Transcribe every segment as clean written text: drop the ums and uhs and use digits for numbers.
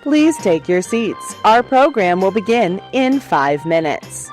Please take your seats. Our program will begin in 5 minutes.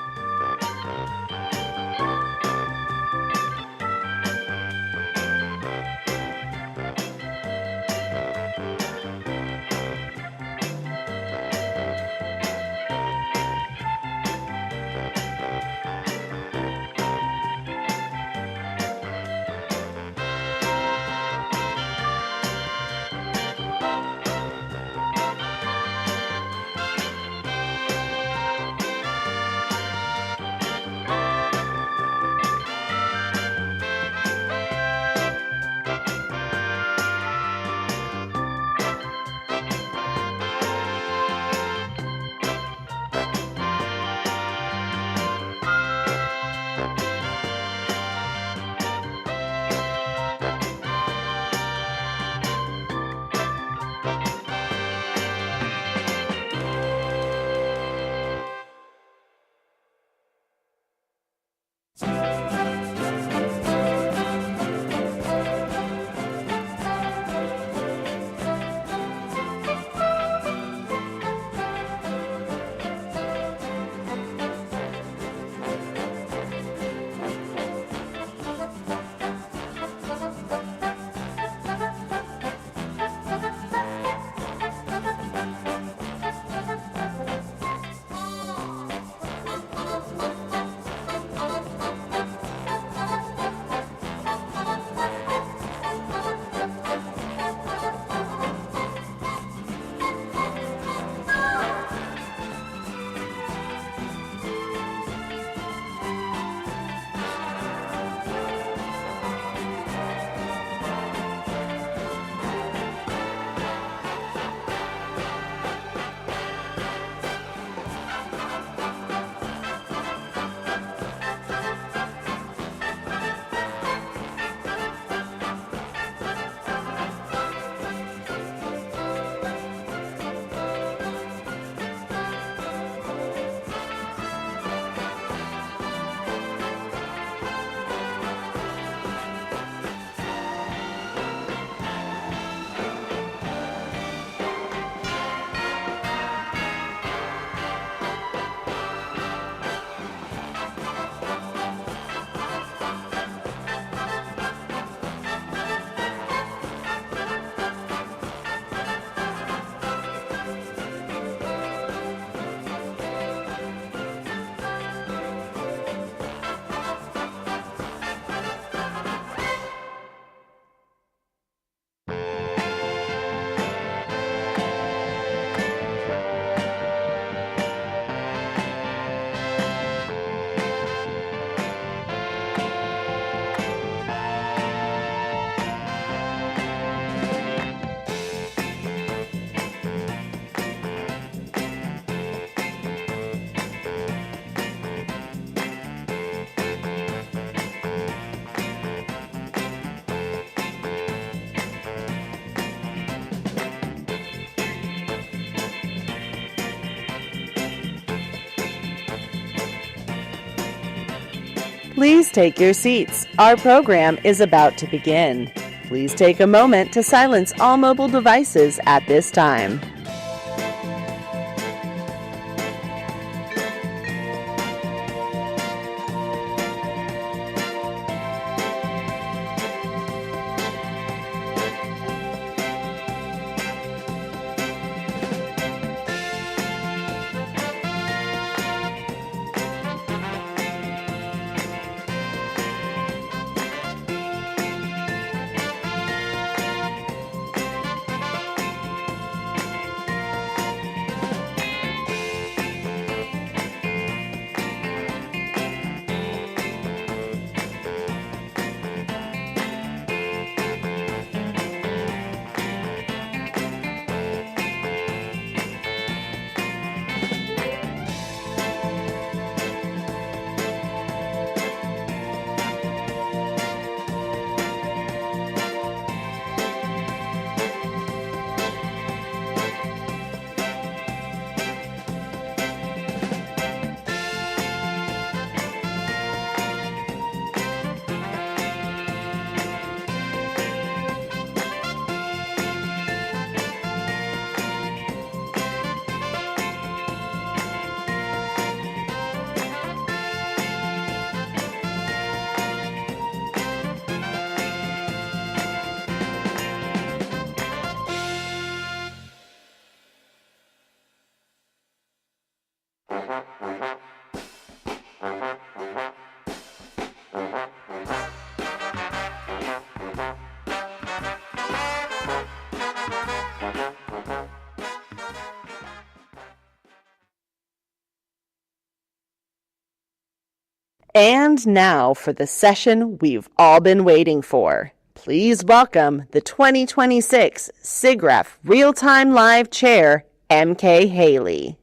Please take your seats. Our program is about to begin. Please take a moment to silence all mobile devices at this time. And now for the session we've all been waiting for. Please welcome the 2026 SIGGRAPH Real-Time Live Chair, M.K. Haley.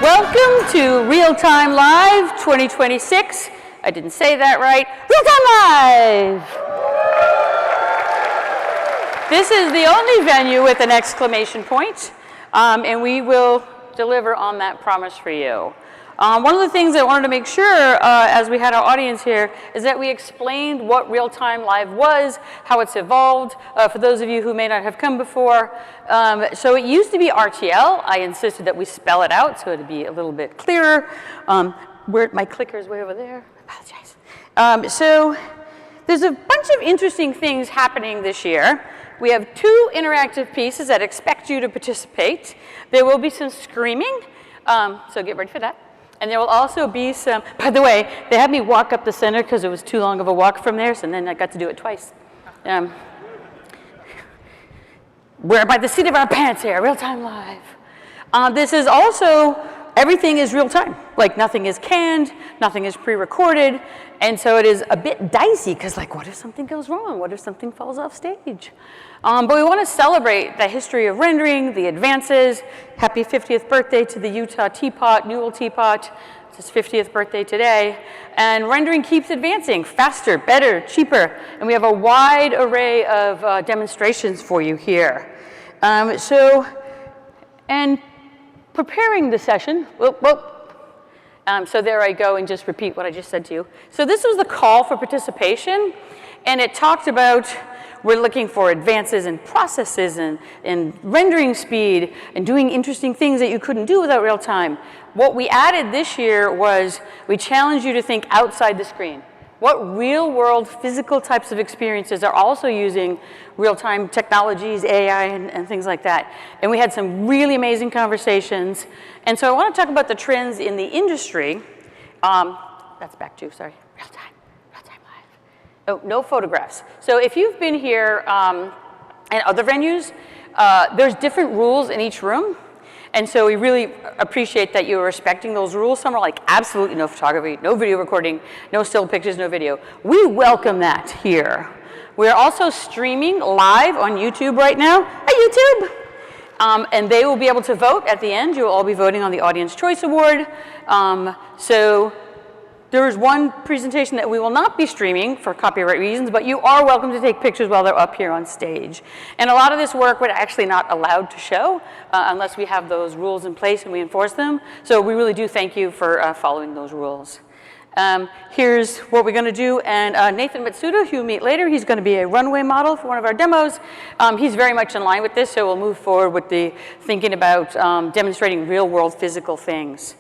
Welcome to Real-Time Live 2026. I didn't say that right. Real-Time Live! This is the only venue with an exclamation point, and we will deliver on that promise for you. One of the things I wanted to make sure as we had our audience here is that we explained what Real-Time Live was, how it's evolved, for those of you who may not have come before. So it used to be RTL. I insisted that we spell it out so it'd be a little bit clearer. My clicker's way over there. I apologize. So there's a bunch of interesting things happening this year. We have 2 interactive pieces that expect you to participate. There will be some screaming, so get ready for that. And there will also be some, by the way, they had me walk up the center because it was too long of a walk from there, so then I got to do it twice. We're by the seat of our pants here, Real-Time Live. This is also, everything is real time. Like nothing is canned, nothing is pre-recorded, and so it is a bit dicey because like what if something goes wrong? What if something falls off stage? But we want to celebrate the history of rendering, the advances. Happy 50th birthday to the Utah Teapot, Newell Teapot. It's his 50th birthday today. And rendering keeps advancing, faster, better, cheaper. And we have a wide array of demonstrations for you here. And preparing the session, so there I go and just repeat what I just said to you. So this was the call for participation, and it talked about we're looking for advances in processes and rendering speed and doing interesting things that you couldn't do without real time. What we added this year was we challenged you to think outside the screen. What real-world physical types of experiences are also using real-time technologies, AI, and things like that? And we had some really amazing conversations. And so I want to talk about the trends in the industry. That's back to, sorry, real-time live. Oh, no photographs. So if you've been here and other venues, there's different rules in each room. And so we really appreciate that you're respecting those rules. Some are like absolutely no photography, no video recording, no still pictures, no video. We welcome that here. We're also streaming live on YouTube right now. Hi, YouTube! And they will be able to vote at the end. You'll all be voting on the Audience Choice Award. So there is one presentation that we will not be streaming for copyright reasons, but you are welcome to take pictures while they're up here on stage. And a lot of this work we're actually not allowed to show unless we have those rules in place and we enforce them. So we really do thank you for following those rules. Here's what we're going to do, and Nathan Matsuda, who you'll meet later, he's going to be a runway model for one of our demos. He's very much in line with this, so we'll move forward with the thinking about demonstrating real-world physical things.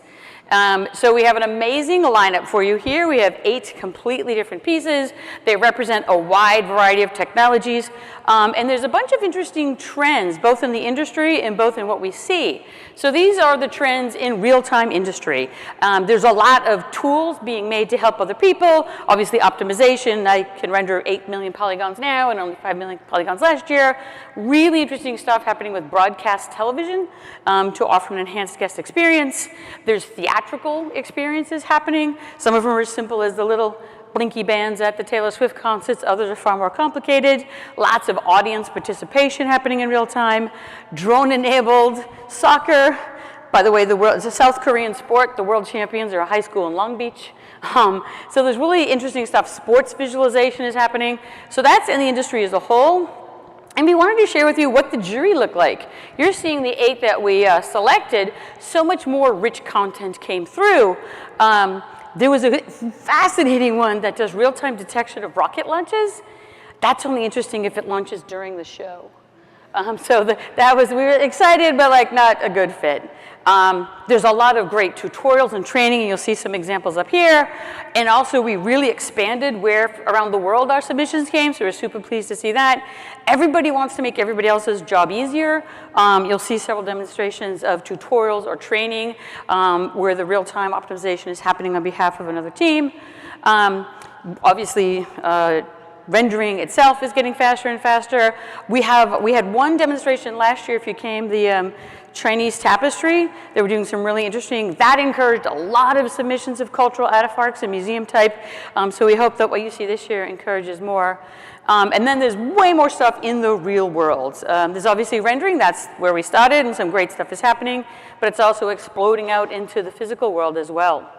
So we have an amazing lineup for you here. We have 8 completely different pieces. They represent a wide variety of technologies. And there's a bunch of interesting trends, both in the industry and both in what we see. So these are the trends in real-time industry. There's a lot of tools being made to help other people. Obviously, optimization. I can render 8 million polygons now and only 5 million polygons last year. Really interesting stuff happening with broadcast television to offer an enhanced guest experience. There's theatrical experiences happening. Some of them are as simple as the little blinky bands at the Taylor Swift concerts. Others are far more complicated. Lots of audience participation happening in real time. Drone-enabled soccer. By the way, it's a South Korean sport. The world champions are a high school in Long Beach. So there's really interesting stuff. Sports visualization is happening. So that's in the industry as a whole. And we wanted to share with you what the jury looked like. You're seeing the 8 that we selected. So much more rich content came through. There was a fascinating one that does real-time detection of rocket launches. That's only interesting if it launches during the show. We were excited, but like not a good fit. There's a lot of great tutorials and training, and you'll see some examples up here. And also, we really expanded where around the world our submissions came, so we're super pleased to see that. Everybody wants to make everybody else's job easier. You'll see several demonstrations of tutorials or training where the real-time optimization is happening on behalf of another team. Obviously, rendering itself is getting faster and faster. We had one demonstration last year, if you came, the Chinese tapestry. They were doing some really interesting, that encouraged a lot of submissions of cultural artifacts and museum type. So we hope that what you see this year encourages more. And then there's way more stuff in the real world. There's obviously rendering, that's where we started, and some great stuff is happening, but it's also exploding out into the physical world as well.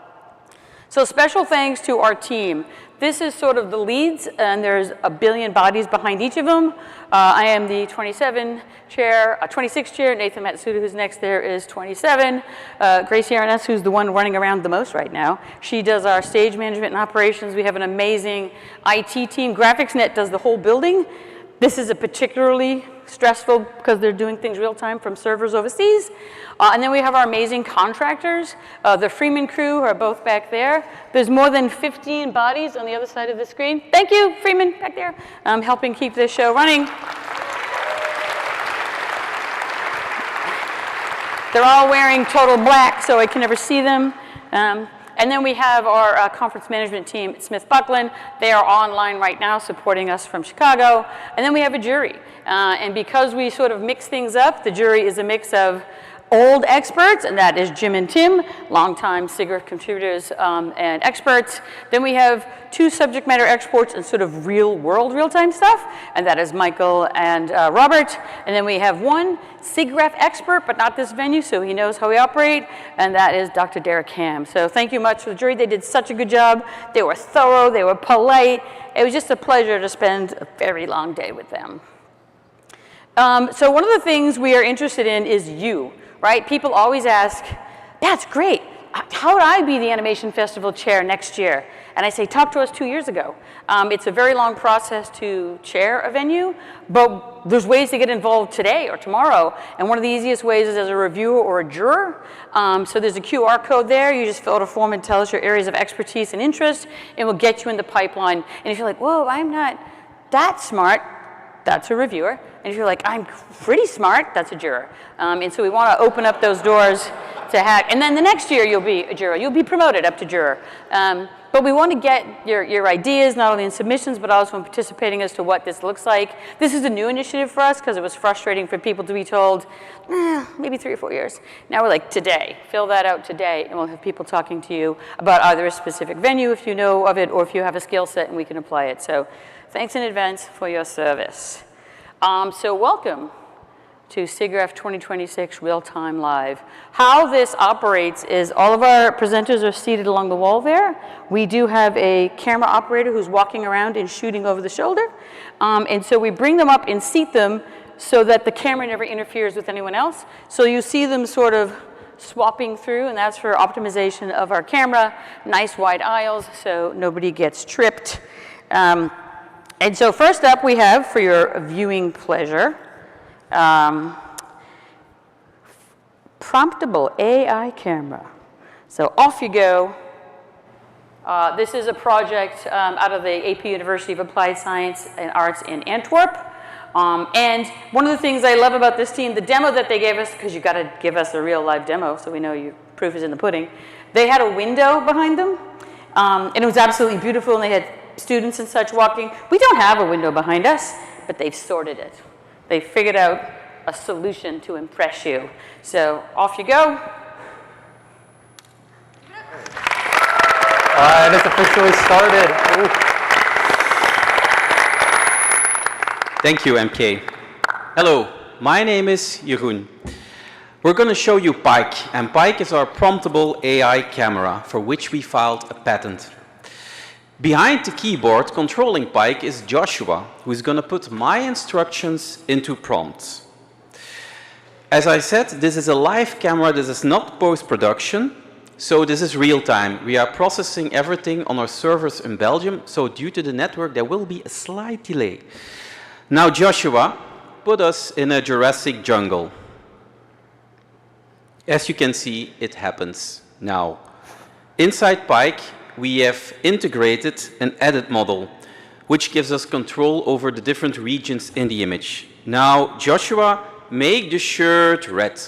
So special thanks to our team. This is sort of the leads, and there's a billion bodies behind each of them. I am the 26 chair. Nathan Matsuda, who's next there, is 27. Gracie Arness, who's the one running around the most right now. She does our stage management and operations. We have an amazing IT team. GraphicsNet does the whole building. This is a particularly stressful because they're doing things real time from servers overseas. And then we have our amazing contractors. The Freeman crew are both back there. There's more than 15 bodies on the other side of the screen. Thank you, Freeman, back there, helping keep this show running. They're all wearing total black, so I can never see them. And then we have our conference management team at Smith Buckland. They are online right now supporting us from Chicago. And then we have a jury. And because we sort of mix things up, the jury is a mix of old experts, and that is Jim and Tim, longtime SIGGRAPH contributors and experts. Then we have two subject matter experts and sort of real world, real-time stuff, and that is Michael and Robert. And then we have one SIGGRAPH expert, but not this venue, so he knows how we operate, and that is Dr. Derek Ham. So thank you much for the jury. They did such a good job. They were thorough, they were polite. It was just a pleasure to spend a very long day with them. So one of the things we are interested in is you. Right? People always ask, that's great. How would I be the Animation Festival chair next year? And I say, talk to us 2 years ago. It's a very long process to chair a venue, but there's ways to get involved today or tomorrow. And one of the easiest ways is as a reviewer or a juror. So there's a QR code there. You just fill out a form and tell us your areas of expertise and interest, and we'll get you in the pipeline. And if you're like, whoa, I'm not that smart, that's a reviewer. And if you're like, I'm pretty smart, that's a juror. And so we want to open up those doors to hack. And then the next year you'll be a juror. You'll be promoted up to juror. But we want to get your ideas, not only in submissions, but also in participating as to what this looks like. This is a new initiative for us because it was frustrating for people to be told, maybe 3 or 4 years. Now we're like, today. Fill that out today, and we'll have people talking to you about either a specific venue, if you know of it, or if you have a skill set and we can apply it. So thanks in advance for your service. So welcome to SIGGRAPH 2026 Real-Time Live. How this operates is all of our presenters are seated along the wall there. We do have a camera operator who's walking around and shooting over the shoulder. And so we bring them up and seat them so that the camera never interferes with anyone else. So you see them sort of swapping through, and that's for optimization of our camera. Nice wide aisles so nobody gets tripped. And so first up we have, for your viewing pleasure, promptable AI camera. So off you go. This is a project out of the AP University of Applied Science and Arts in Antwerp. And one of the things I love about this team, the demo that they gave us, because you got to give us a real live demo so we know your proof is in the pudding, they had a window behind them, and it was absolutely beautiful, and they had students and such walking. We don't have a window behind us, but they've sorted it. They figured out a solution to impress you. So off you go. All right, it's officially started. Ooh. Thank you, MK. Hello, my name is Jeroen. We're going to show you Pike, and Pike is our promptable AI camera for which we filed a patent. Behind the keyboard controlling Pike is Joshua, who is going to put my instructions into prompts. As I said, this is a live camera, this is not post-production, so this is real time. We are processing everything on our servers in Belgium, so due to the network there will be a slight delay. Now Joshua, put us in a Jurassic jungle. As you can see, it happens now. Inside Pike, we have integrated an edit model, which gives us control over the different regions in the image. Now, Joshua, make the shirt red.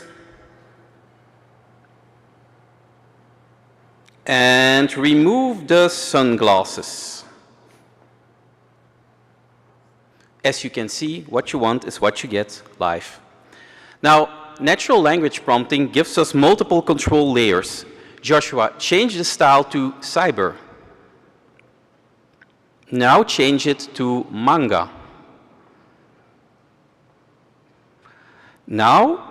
And remove the sunglasses. As you can see, what you want is what you get live. Now, natural language prompting gives us multiple control layers. Joshua, change the style to cyber. Now change it to manga. Now,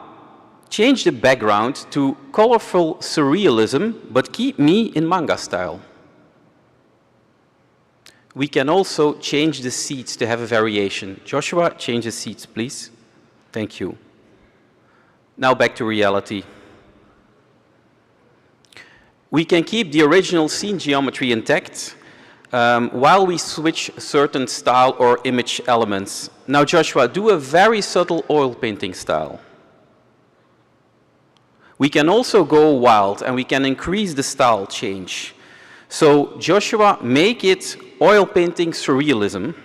change the background to colorful surrealism, but keep me in manga style. We can also change the seats to have a variation. Joshua, change the seats, please. Thank you. Now back to reality. We can keep the original scene geometry intact while we switch certain style or image elements. Now, Joshua, do a very subtle oil painting style. We can also go wild and we can increase the style change. So, Joshua, make it oil painting surrealism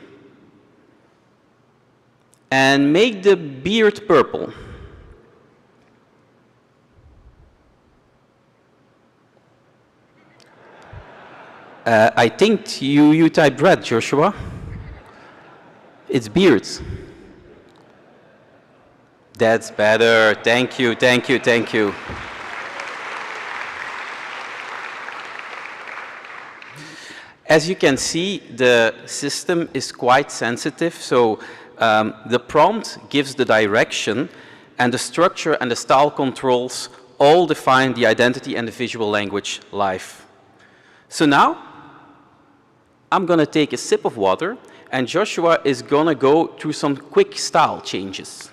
and make the beard purple. I think you typed red, Joshua. It's beards. That's better. Thank you, thank you, thank you. As you can see, the system is quite sensitive, so the prompt gives the direction, and the structure and the style controls all define the identity and the visual language live. So now, I'm going to take a sip of water, and Joshua is going to go through some quick style changes.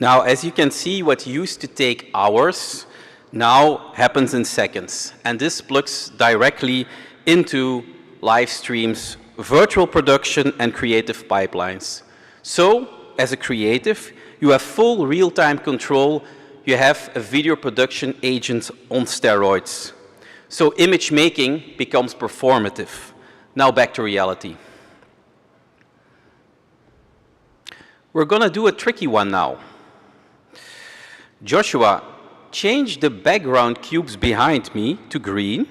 Now, as you can see, what used to take hours now happens in seconds. And this plugs directly into live streams, virtual production, and creative pipelines. So, as a creative, you have full real-time control. You have a video production agent on steroids. So image making becomes performative. Now back to reality. We're going to do a tricky one now. Joshua, change the background cubes behind me to green.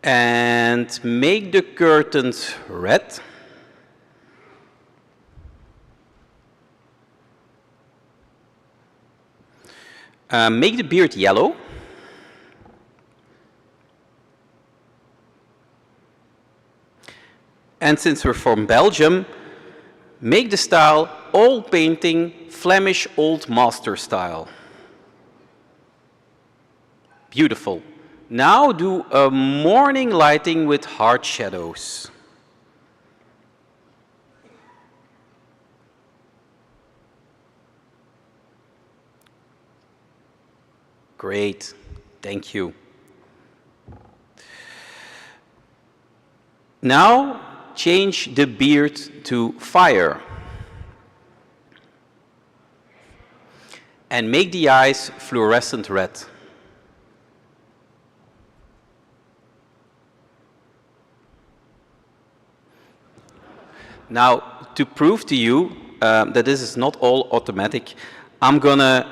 And make the curtains red. Make the beard yellow. And since we're from Belgium, make the style oil painting Flemish Old Master style. Beautiful. Now do a morning lighting with hard shadows. Great, thank you. Now change the beard to fire. And make the eyes fluorescent red. Now, to prove to you that this is not all automatic, I'm going to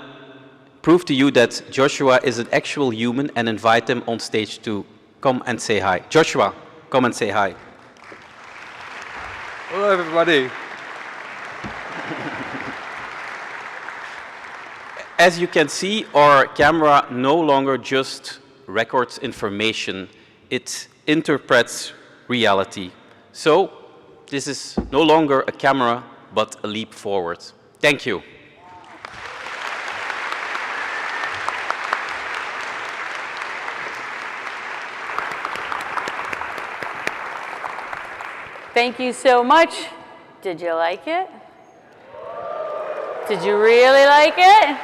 prove to you that Joshua is an actual human and invite him on stage to come and say hi. Joshua, come and say hi. Hello, everybody. As you can see, our camera no longer just records information, it interprets reality. So, this is no longer a camera, but a leap forward. Thank you. Thank you so much. Did you like it? Did you really like it?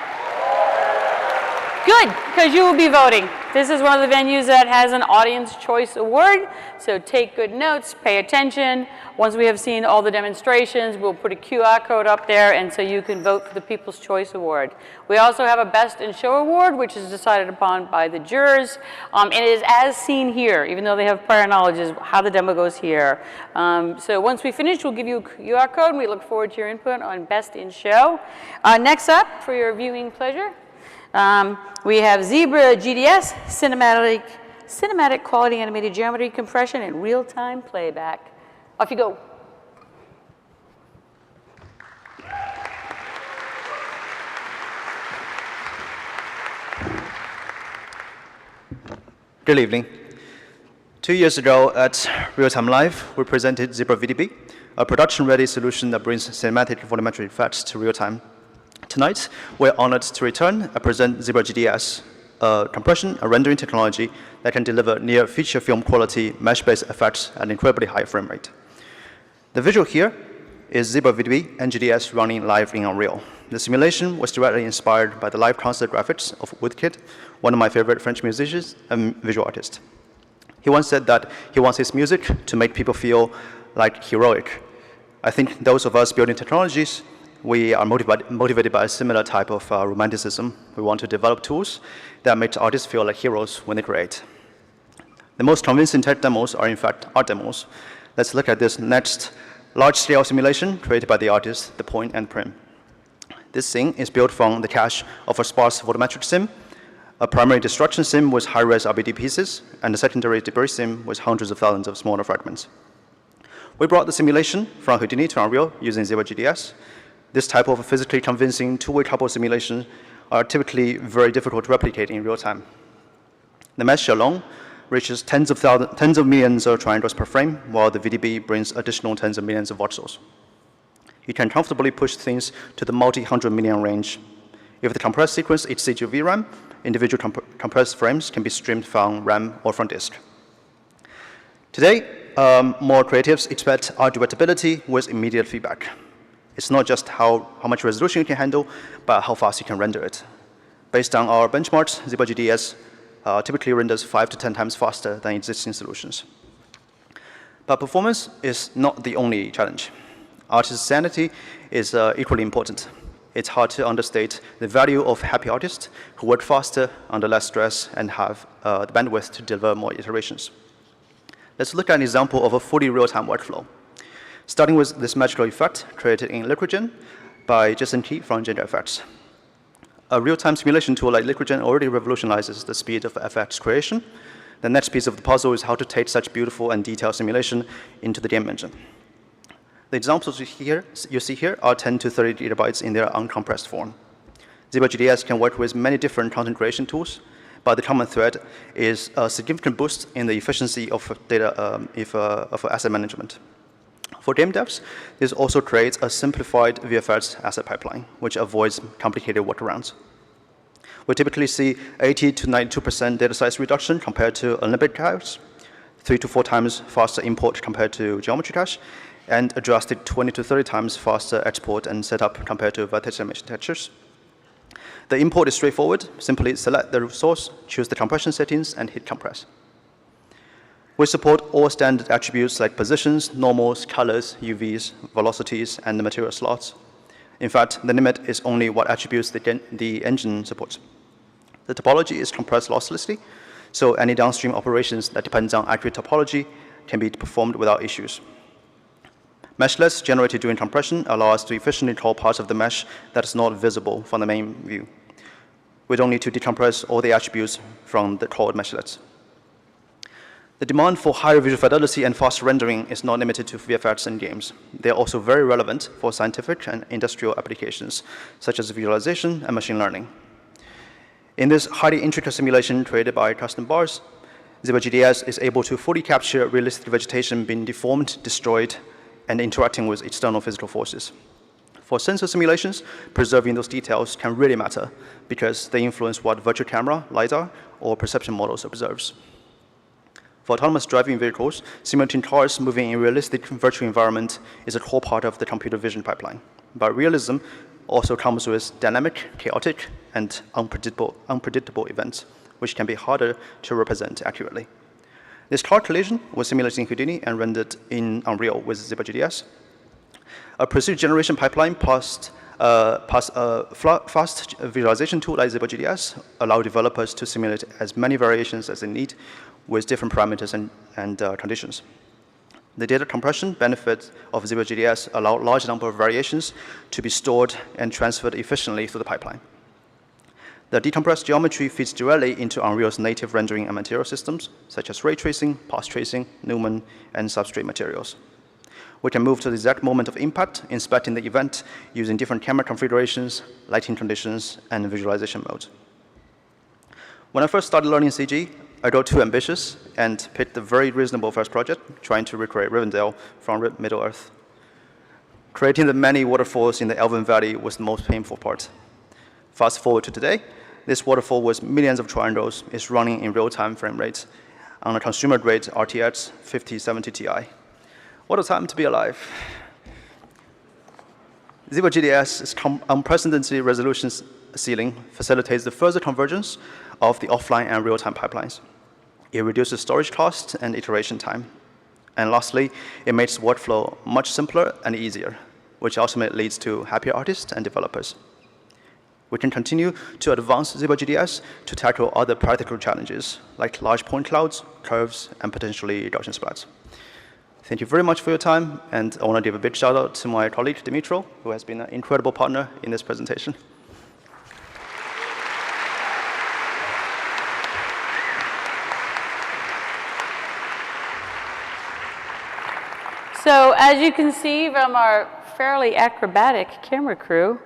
Good, because you will be voting. This is one of the venues that has an Audience Choice Award, so take good notes, pay attention. Once we have seen all the demonstrations, we'll put a QR code up there, and so you can vote for the People's Choice Award. We also have a Best in Show Award, which is decided upon by the jurors, and it is as seen here, even though they have prior knowledge is how the demo goes here. So once we finish, we'll give you a QR code, and we look forward to your input on Best in Show. Next up, for your viewing pleasure, we have Zebra GDS, cinematic quality animated geometry compression and real-time playback. Off you go. Good evening. 2 years ago at Real-Time Live, we presented Zebra VDB, a production-ready solution that brings cinematic volumetric effects to real-time. Tonight, we're honored to return and present Zebra GDS, a compression and rendering technology that can deliver near feature film quality mesh-based effects at an incredibly high frame rate. The visual here is Zebra VDB and GDS running live in Unreal. The simulation was directly inspired by the live concert graphics of Woodkid, one of my favorite French musicians and visual artists. He once said that he wants his music to make people feel like heroic. I think those of us building technologies, we are motivated by a similar type of romanticism. We want to develop tools that make artists feel like heroes when they create. The most convincing tech demos are, in fact, art demos. Let's look at this next large-scale simulation created by the artist, The Point and Prim. This scene is built from the cache of a sparse volumetric sim, a primary destruction sim with high-res RBD pieces, and a secondary debris sim with hundreds of thousands of smaller fragments. We brought the simulation from Houdini to Unreal using Zebra GDS. This type of physically convincing two-way couple simulations are typically very difficult to replicate in real time. The mesh alone reaches tens of millions of triangles per frame, while the VDB brings additional tens of millions of voxels. You can comfortably push things to the multi-hundred million range. If the compressed sequence exceeds your VRAM, individual compressed frames can be streamed from RAM or from disk. Today, more creatives expect art duetability with immediate feedback. It's not just how much resolution you can handle, but how fast you can render it. Based on our benchmarks, Zebra GDS typically renders 5 to 10 times faster than existing solutions. But performance is not the only challenge. Artist sanity is equally important. It's hard to understate the value of happy artists who work faster, under less stress, and have the bandwidth to deliver more iterations. Let's look at an example of a fully real-time workflow. Starting with this magical effect created in Liquidgen by Jason Key from Gender Effects. A real-time simulation tool like Liquidgen already revolutionizes the speed of FX creation. The next piece of the puzzle is how to take such beautiful and detailed simulation into the game engine. The examples you see here are 10 to 30 gigabytes in their uncompressed form. Zebra GDS can work with many different content creation tools, but the common thread is a significant boost in the efficiency of of asset management. For game devs, this also creates a simplified VFX asset pipeline, which avoids complicated workarounds. We typically see 80 to 92% data size reduction compared to Olympic caches, 3 to 4 times faster import compared to geometry cache, and adjusted 20 to 30 times faster export and setup compared to vertex animation textures. The import is straightforward. Simply select the source, choose the compression settings, and hit compress. We support all standard attributes like positions, normals, colors, UVs, velocities, and the material slots. In fact, the limit is only what attributes the engine supports. The topology is compressed losslessly, so any downstream operations that depend on accurate topology can be performed without issues. Meshlets generated during compression allow us to efficiently call parts of the mesh that is not visible from the main view. We don't need to decompress all the attributes from the called meshlets. The demand for higher visual fidelity and faster rendering is not limited to VFX and games. They are also very relevant for scientific and industrial applications, such as visualization and machine learning. In this highly intricate simulation created by custom bars, Zebra GDS is able to fully capture realistic vegetation being deformed, destroyed, and interacting with external physical forces. For sensor simulations, preserving those details can really matter because they influence what virtual camera, LiDAR, or perception models observes. For autonomous driving vehicles, simulating cars moving in a realistic virtual environment is a core part of the computer vision pipeline. But realism also comes with dynamic, chaotic, and unpredictable events, which can be harder to represent accurately. This car collision was simulated in Houdini and rendered in Unreal with ZBrushGDS. A procedure generation pipeline past a fast visualization tool like ZBrushGDS allow developers to simulate as many variations as they need with different parameters and conditions. The data compression benefit of ZBrushGDS allow a large number of variations to be stored and transferred efficiently through the pipeline. The decompressed geometry feeds directly into Unreal's native rendering and material systems, such as ray tracing, path tracing, Newman, and substrate materials. We can move to the exact moment of impact, inspecting the event using different camera configurations, lighting conditions, and visualization modes. When I first started learning CG, I got too ambitious and picked a very reasonable first project, trying to recreate Rivendell from Middle-earth. Creating the many waterfalls in the Elven Valley was the most painful part. Fast forward to today, this waterfall with millions of triangles is running in real-time frame rates on a consumer-grade RTX 5070 Ti. What a time to be alive. ZBrushGDS's unprecedented resolution ceiling facilitates the further convergence of the offline and real-time pipelines. It reduces storage costs and iteration time. And lastly, it makes workflow much simpler and easier, which ultimately leads to happier artists and developers. We can continue to advance ZBrushGDS to tackle other practical challenges, like large point clouds, curves, and potentially Gaussian splats. Thank you very much for your time, and I want to give a big shout out to my colleague, Dimitro, who has been an incredible partner in this presentation. So as you can see from our fairly acrobatic camera crew,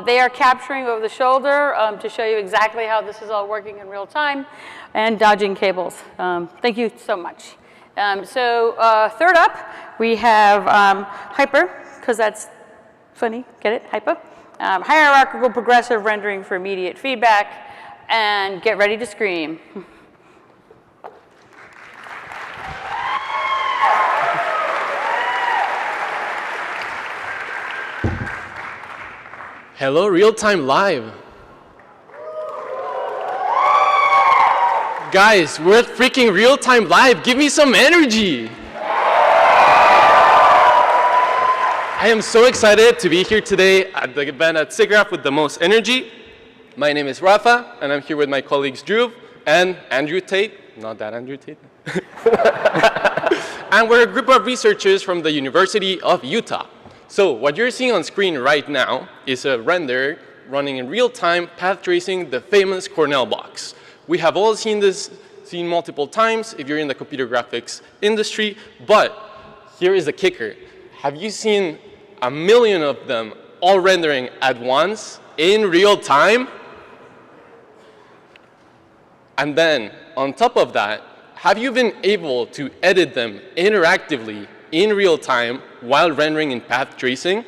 they are capturing over the shoulder to show you exactly how this is all working in real time and dodging cables. Thank you so much. Third up, we have Hyper, because that's funny, get it, Hyper? Hierarchical progressive rendering for immediate feedback, and get ready to scream. Hello, real-time live. Guys, we're at freaking real-time live. Give me some energy. I am so excited to be here today at the event at SIGGRAPH with the most energy. My name is Rafa, and I'm here with my colleagues Drew and Andrew Tate. Not that Andrew Tate. And we're a group of researchers from the University of Utah. So what you're seeing on screen right now is a render running in real time, path tracing the famous Cornell box. We have all seen this scene multiple times if you're in the computer graphics industry, but here is the kicker. Have you seen 1 million of them all rendering at once in real time? And then on top of that, have you been able to edit them interactively in real time while rendering in path tracing?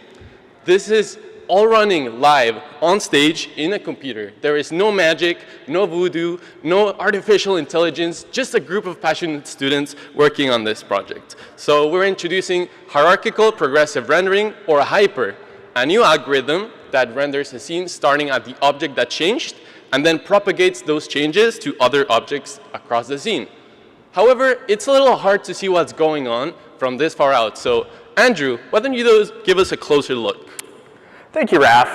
This is all running live on stage in a computer. There is no magic, no voodoo, no artificial intelligence, just a group of passionate students working on this project. So we're introducing hierarchical progressive rendering, or Hyper, a new algorithm that renders a scene starting at the object that changed and then propagates those changes to other objects across the scene. However, it's a little hard to see what's going on from this far out. So Andrew, why don't you give us a closer look? Thank you, Raf.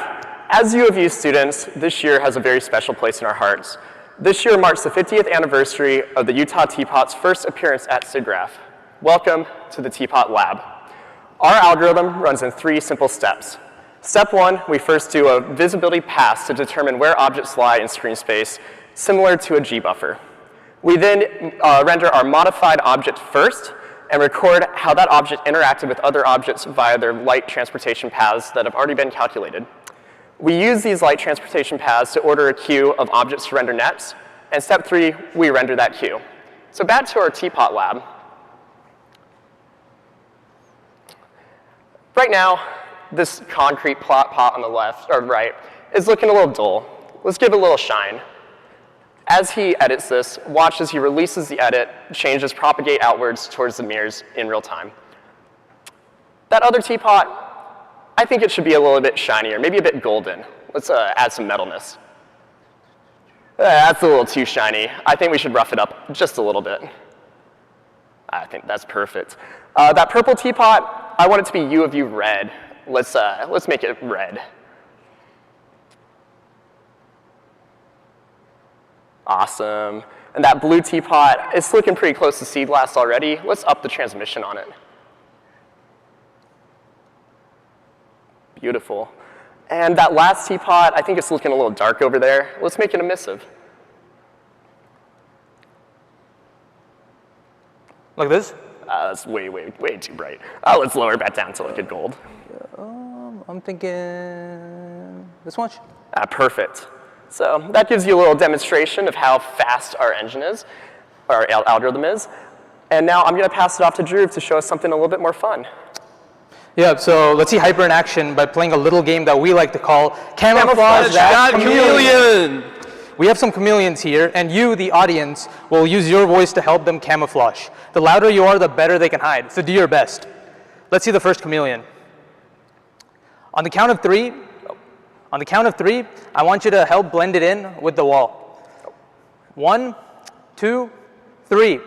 As U of U students, this year has a very special place in our hearts. This year marks the 50th anniversary of the Utah Teapot's first appearance at SIGGRAPH. Welcome to the Teapot Lab. Our algorithm runs in 3 simple steps. Step 1, we first do a visibility pass to determine where objects lie in screen space, similar to a G-buffer. We then render our modified object first, and record how that object interacted with other objects via their light transportation paths that have already been calculated. We use these light transportation paths to order a queue of objects to render next, and step 3, we render that queue. So back to our Teapot lab. Right now, this concrete pot on the left, or right, is looking a little dull. Let's give it a little shine. As he edits this, watch as he releases the edit, changes propagate outwards towards the mirrors in real time. That other teapot, I think it should be a little bit shinier, maybe a bit golden. Let's add some metalness. That's a little too shiny. I think we should rough it up just a little bit. I think that's perfect. That purple teapot, I want it to be U of U red. Let's make it red. Awesome. And that blue teapot, it's looking pretty close to sea glass already. Let's up the transmission on it. Beautiful. And that last teapot, I think it's looking a little dark over there. Let's make it emissive. Like this? That's way too bright. Let's lower that down to like a gold. I'm thinking this much. Perfect. So that gives you a little demonstration of how fast our engine is, our algorithm is. And now I'm going to pass it off to Drew to show us something a little bit more fun. Yeah, so let's see Hyper in action by playing a little game that we like to call Camouflage That Chameleon. We have some chameleons here, and you, the audience, will use your voice to help them camouflage. The louder you are, the better they can hide, so do your best. Let's see the first chameleon. On the count of three, I want you to help blend it in with the wall. 1, 2, 3.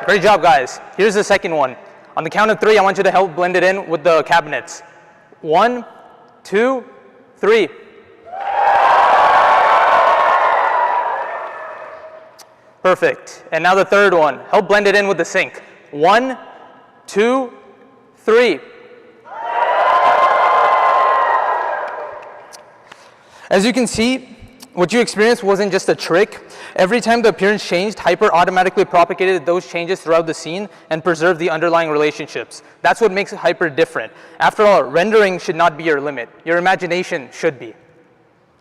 Great job, guys. Here's the second one. On the count of 3, I want you to help blend it in with the cabinets. 1, 2, 3. Perfect. And now the third one. Help blend it in with the sink. 1, 2, 3. As you can see, what you experienced wasn't just a trick. Every time the appearance changed, Hyper automatically propagated those changes throughout the scene and preserved the underlying relationships. That's what makes Hyper different. After all, rendering should not be your limit. Your imagination should be.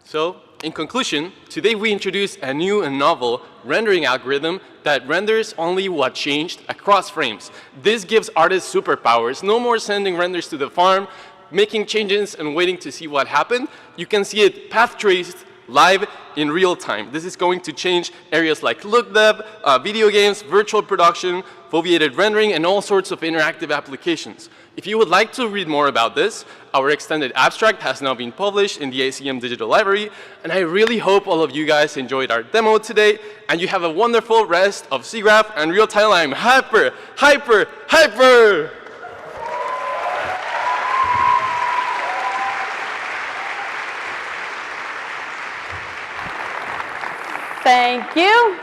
So, in conclusion, today we introduced a new and novel rendering algorithm that renders only what changed across frames. This gives artists superpowers. No more sending renders to the farm, making changes and waiting to see what happened. You can see it path traced live in real time. This is going to change areas like look dev, video games, virtual production, foveated rendering, and all sorts of interactive applications. If you would like to read more about this, our extended abstract has now been published in the ACM Digital Library, and I really hope all of you guys enjoyed our demo today, and you have a wonderful rest of SIGGRAPH and real-time live. Hyper, hyper, hyper! Thank you.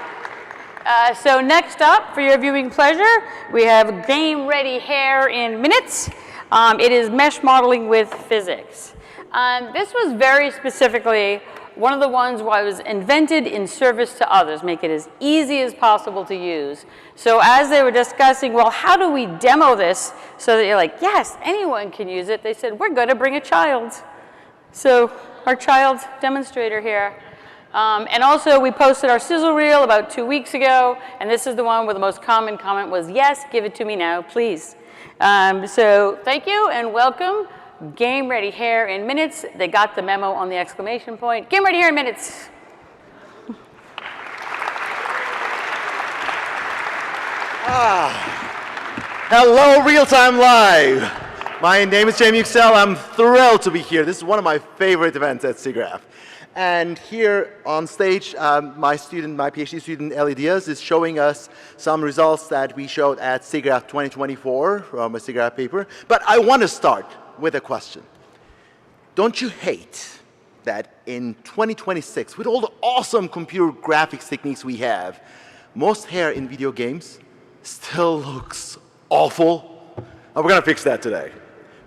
So next up, for your viewing pleasure, we have Game Ready Hair in Minutes. It is mesh modeling with physics. This was very specifically one of the ones where it was invented in service to others, make it as easy as possible to use. So as they were discussing, well, how do we demo this so that you're like, yes, anyone can use it, they said, we're going to bring a child. So our child demonstrator here. And also, we posted our sizzle reel about 2 weeks ago, and this is the one where the most common comment was, yes, give it to me now, please. So thank you and welcome. Game Ready Hair in Minutes. They got the memo on the exclamation point. Game Ready Hair in Minutes. Hello, Real-Time Live. My name is Jamie Excel. I'm thrilled to be here. This is one of my favorite events at SIGGRAPH. And here on stage, my PhD student, Ellie Diaz, is showing us some results that we showed at SIGGRAPH 2024 from a SIGGRAPH paper. But I want to start with a question. Don't you hate that in 2026, with all the awesome computer graphics techniques we have, most hair in video games still looks awful? And we're going to fix that today.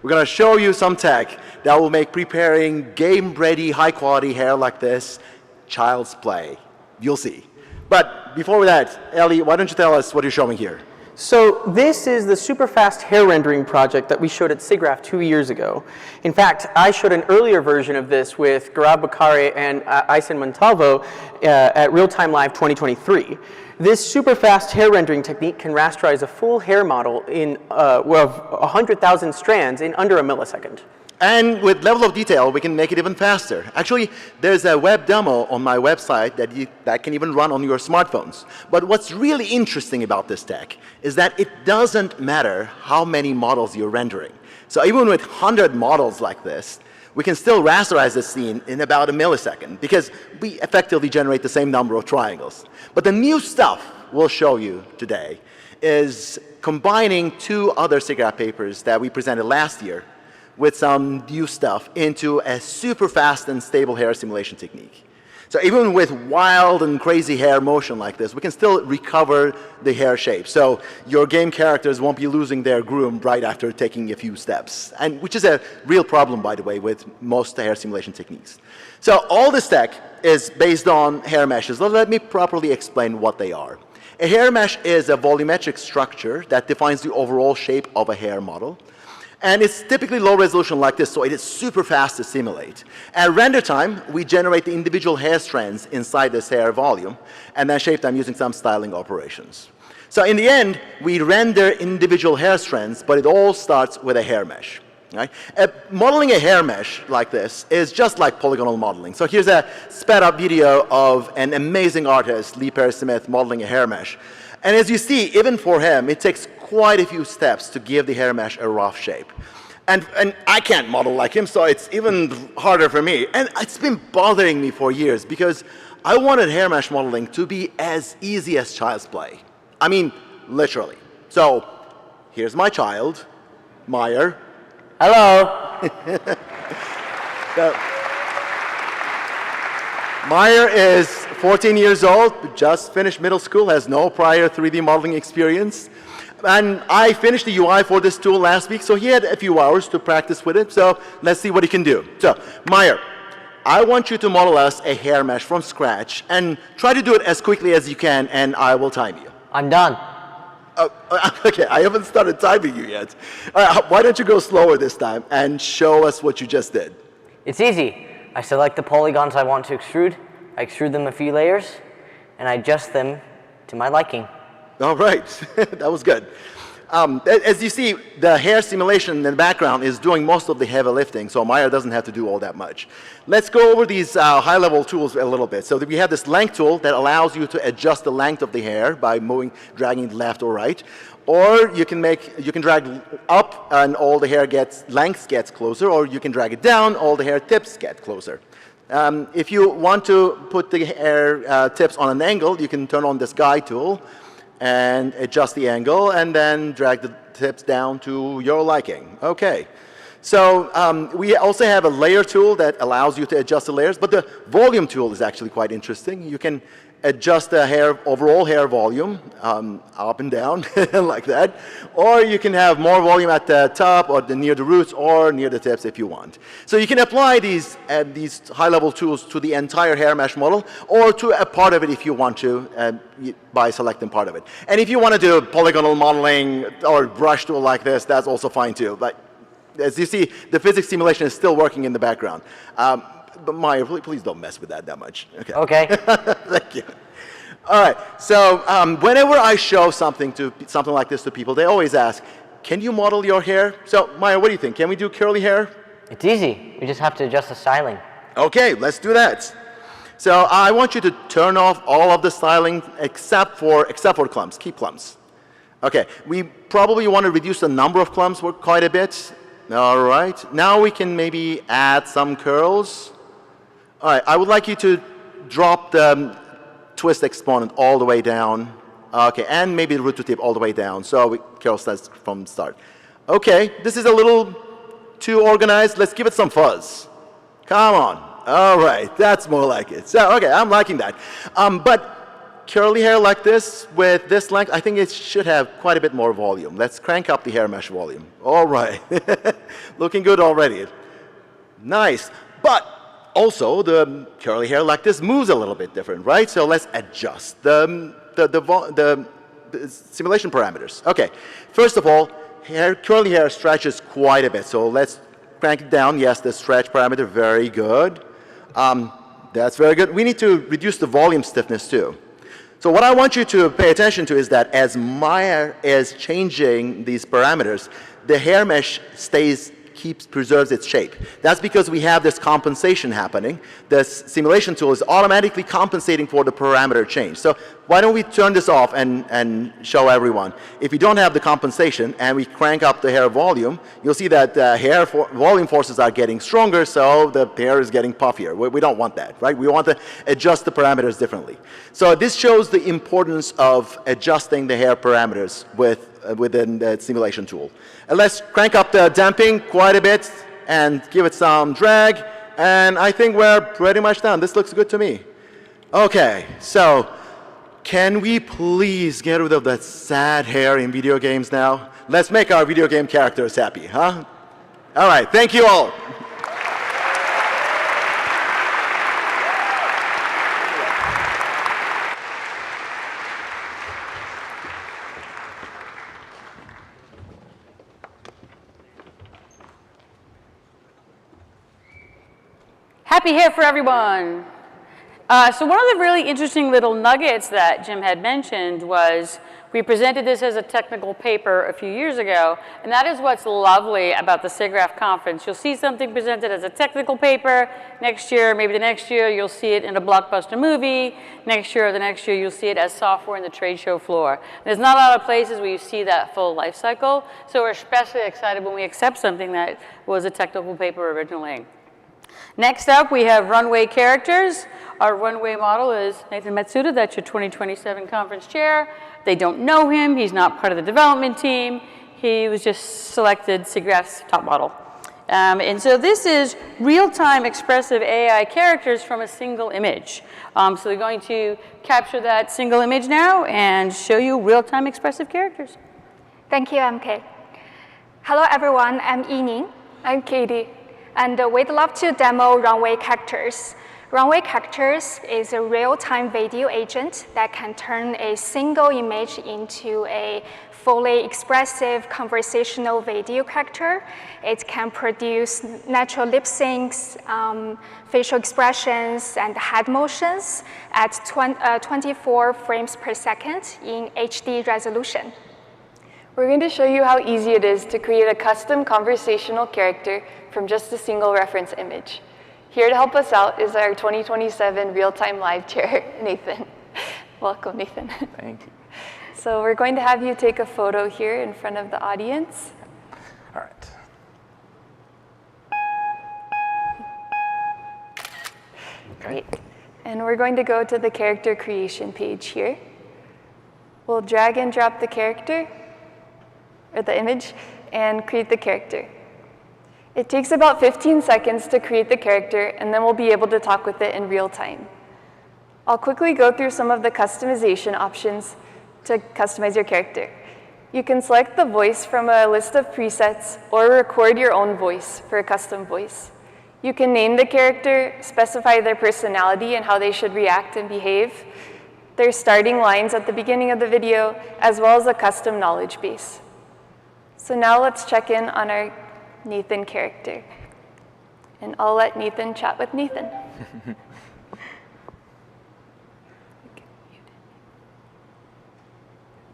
We're going to show you some tech that will make preparing game-ready, high-quality hair like this child's play. You'll see. But before that, Ellie, why don't you tell us what you're showing here? So this is the super fast hair rendering project that we showed at SIGGRAPH 2 years ago. In fact, I showed an earlier version of this with Gaurav Bakare and Aysen Montalvo at Real-Time Live 2023. This super fast hair rendering technique can rasterize a full hair model in of 100,000 strands in under a millisecond. And with level of detail, we can make it even faster. Actually, there's a web demo on my website that can even run on your smartphones. But what's really interesting about this tech is that it doesn't matter how many models you're rendering. So even with 100 models like this, we can still rasterize the scene in about a millisecond because we effectively generate the same number of triangles. But the new stuff we'll show you today is combining two other SIGGRAPH papers that we presented last year with some new stuff into a super fast and stable hair simulation technique. So even with wild and crazy hair motion like this, we can still recover the hair shape. So your game characters won't be losing their groom right after taking a few steps, and which is a real problem, by the way, with most hair simulation techniques. So all this tech is based on hair meshes. Let me properly explain what they are. A hair mesh is a volumetric structure that defines the overall shape of a hair model. And it's typically low resolution like this, so it is super fast to simulate. At render time, we generate the individual hair strands inside this hair volume, and then shape them using some styling operations. So in the end, we render individual hair strands, but it all starts with a hair mesh. Right? Modeling a hair mesh like this is just like polygonal modeling. So here's a sped up video of an amazing artist, Lee Perry Smith, modeling a hair mesh. And as you see, even for him, it takes quite a few steps to give the hair mesh a rough shape. And I can't model like him, so it's even harder for me. And it's been bothering me for years because I wanted hair mesh modeling to be as easy as child's play. I mean, literally. So here's my child, Meyer. Hello. So, Meyer is 14 years old, just finished middle school, has no prior 3D modeling experience. And I finished the UI for this tool last week, so he had a few hours to practice with it. So let's see what he can do. So, Meyer, I want you to model us a hair mesh from scratch and try to do it as quickly as you can, and I will time you. I'm done. Okay, I haven't started timing you yet. Why don't you go slower this time and show us what you just did? It's easy. I select the polygons I want to extrude, I extrude them a few layers, and I adjust them to my liking. All right, that was good. As you see, the hair simulation in the background is doing most of the heavy lifting, so Meyer doesn't have to do all that much. Let's go over these high-level tools a little bit. So we have this length tool that allows you to adjust the length of the hair by dragging left or right. Or you can drag up and all the hair length gets closer, or you can drag it down, all the hair tips get closer. If you want to put the hair tips on an angle, you can turn on this guide tool and adjust the angle, and then drag the tips down to your liking. Okay. So we also have a layer tool that allows you to adjust the layers, but the volume tool is actually quite interesting. You can adjust the overall hair volume up and down like that, or you can have more volume at the top or near the roots or near the tips if you want. So you can apply these high-level tools to the entire hair mesh model or to a part of it if you want to by selecting part of it. And if you want to do polygonal modeling or brush tool like this, that's also fine too. But as you see, the physics simulation is still working in the background. But Meyer, please don't mess with that much. Okay. Okay. Thank you. All right. So whenever I show something like this to people, they always ask, "Can you model your hair?" So Meyer, what do you think? Can we do curly hair? It's easy. We just have to adjust the styling. Okay, let's do that. So I want you to turn off all of the styling except for clumps. Keep clumps. Okay. We probably want to reduce the number of clumps quite a bit. All right. Now we can maybe add some curls. All right, I would like you to drop the twist exponent all the way down. Okay, and maybe the root to tip all the way down. So curl starts from the start. Okay, this is a little too organized. Let's give it some fuzz. Come on. All right, that's more like it. So, okay, I'm liking that. But curly hair like this with this length, I think it should have quite a bit more volume. Let's crank up the hair mesh volume. All right. Looking good already. Nice. But also, the curly hair like this moves a little bit different, right? So let's adjust the simulation parameters. Okay, first of all, curly hair stretches quite a bit. So let's crank it down. Yes, the stretch parameter, very good. That's very good. We need to reduce the volume stiffness too. So what I want you to pay attention to is that as Meyer is changing these parameters, the hair mesh preserves its shape. That's because we have this compensation happening. This simulation tool is automatically compensating for the parameter change. So why don't we turn this off and show everyone? If you don't have the compensation and we crank up the hair volume, you'll see that hair volume forces are getting stronger, so the hair is getting puffier. We don't want that, right? We want to adjust the parameters differently. So this shows the importance of adjusting the hair parameters within the simulation tool. And let's crank up the damping quite a bit and give it some drag. And I think we're pretty much done. This looks good to me. Okay, so can we please get rid of that sad hair in video games now? Let's make our video game characters happy, huh? All right, thank you all. Happy hair for everyone. So one of the really interesting little nuggets that Jim had mentioned was we presented this as a technical paper a few years ago, and that is what's lovely about the SIGGRAPH conference. You'll see something presented as a technical paper. Next year, maybe the next year, you'll see it in a blockbuster movie. Next year or the next year, you'll see it as software in the trade show floor. There's not a lot of places where you see that full life cycle, so we're especially excited when we accept something that was a technical paper originally. Next up, we have runway characters. Our runway model is Nathan Matsuda. That's your 2027 conference chair. They don't know him. He's not part of the development team. He was just selected SIGGRAPH's top model. And so this is real-time expressive AI characters from a single image. So we're going to capture that single image now and show you real-time expressive characters. Thank you, MK. Hello, everyone. I'm Yining. I'm Katie. And we'd love to demo Runway Characters. Runway Characters is a real-time video agent that can turn a single image into a fully expressive conversational video character. It can produce natural lip syncs, facial expressions, and head motions at 24 frames per second in HD resolution. We're going to show you how easy it is to create a custom conversational character from just a single reference image. Here to help us out is our 2027 real-time live chair, Nathan. Welcome, Nathan. Thank you. So we're going to have you take a photo here in front of the audience. All right. Great. And we're going to go to the character creation page here. We'll drag and drop the character, or the image, and create the character. It takes about 15 seconds to create the character, and then we'll be able to talk with it in real time. I'll quickly go through some of the customization options to customize your character. You can select the voice from a list of presets or record your own voice for a custom voice. You can name the character, specify their personality and how they should react and behave, their starting lines at the beginning of the video, as well as a custom knowledge base. So now let's check in on our Nathan character. And I'll let Nathan chat with Nathan.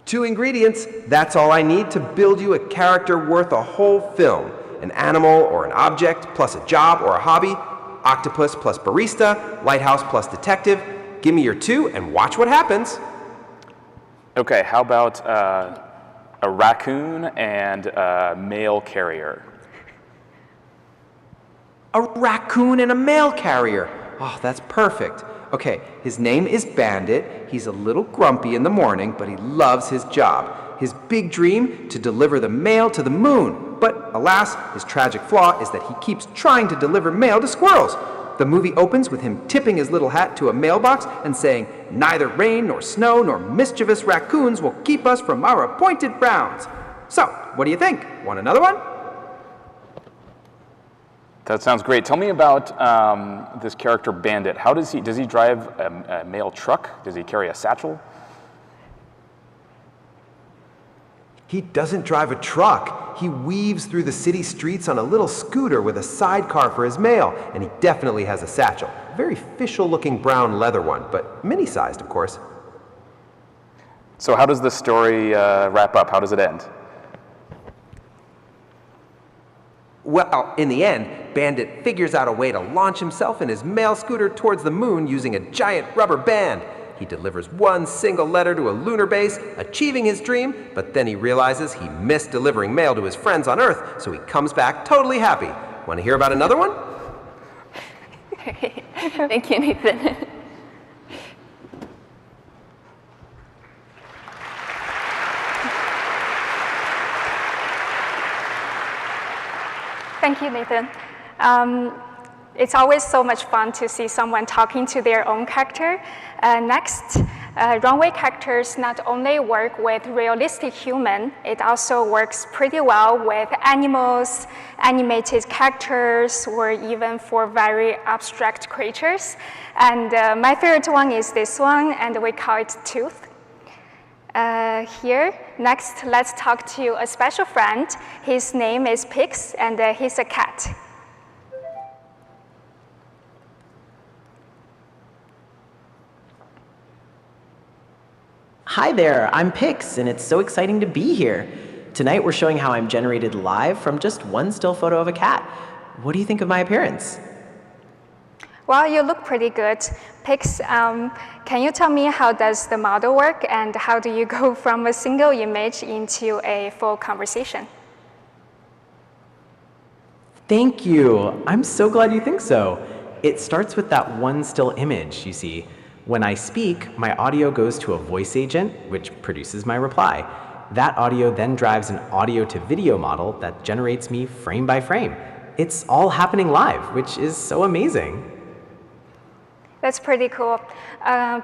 2 ingredients, that's all I need to build you a character worth a whole film. An animal or an object plus a job or a hobby, octopus plus barista, lighthouse plus detective. Give me your 2 and watch what happens. Okay, how about a raccoon and a mail carrier? A raccoon and a mail carrier. Oh, that's perfect. Okay, his name is Bandit. He's a little grumpy in the morning, but he loves his job. His big dream, to deliver the mail to the moon. But alas, his tragic flaw is that he keeps trying to deliver mail to squirrels. The movie opens with him tipping his little hat to a mailbox and saying, "Neither rain nor snow nor mischievous raccoons will keep us from our appointed rounds." So, what do you think? Want another one? That sounds great. Tell me about this character Bandit. How does he drive a mail truck? Does he carry a satchel? He doesn't drive a truck. He weaves through the city streets on a little scooter with a sidecar for his mail, and he definitely has a satchel. A very official-looking brown leather one, but mini-sized, of course. So how does the story wrap up? How does it end? Well, in the end, Bandit figures out a way to launch himself and his mail scooter towards the moon using a giant rubber band. He delivers one single letter to a lunar base, achieving his dream, but then he realizes he missed delivering mail to his friends on Earth, so he comes back totally happy. Want to hear about another one? Thank you, Nathan. Thank you, Nathan. It's always so much fun to see someone talking to their own character. Next, runway characters not only work with realistic human, it also works pretty well with animals, animated characters, or even for very abstract creatures. And my favorite one is this one, and we call it Tooth. Here, next, let's talk to a special friend. His name is Pix, and he's a cat. Hi there, I'm Pix, and it's so exciting to be here. Tonight we're showing how I'm generated live from just one still photo of a cat. What do you think of my appearance? Well, you look pretty good. Pix, can you tell me how does the model work and how do you go from a single image into a full conversation? Thank you. I'm so glad you think so. It starts with that one still image, you see. When I speak, my audio goes to a voice agent, which produces my reply. That audio then drives an audio to video model that generates me frame by frame. It's all happening live, which is so amazing. That's pretty cool.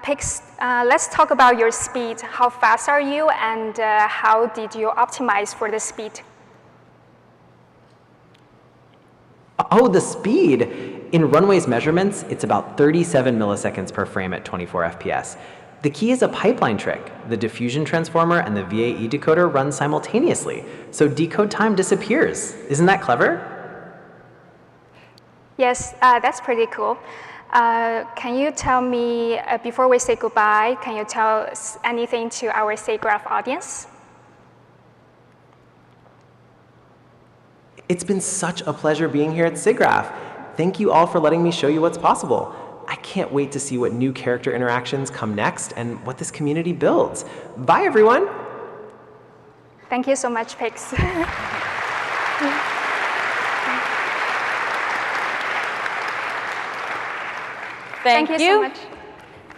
Pix, let's talk about your speed. How fast are you, and how did you optimize for the speed? Oh, the speed! In Runway's measurements, it's about 37 milliseconds per frame at 24 FPS. The key is a pipeline trick. The diffusion transformer and the VAE decoder run simultaneously, so decode time disappears. Isn't that clever? Yes, that's pretty cool. Can you tell me, before we say goodbye, can you tell us anything to our SIGGRAPH audience? It's been such a pleasure being here at SIGGRAPH. Thank you all for letting me show you what's possible. I can't wait to see what new character interactions come next and what this community builds. Bye, everyone. Thank you so much, Pix. Thank you so much.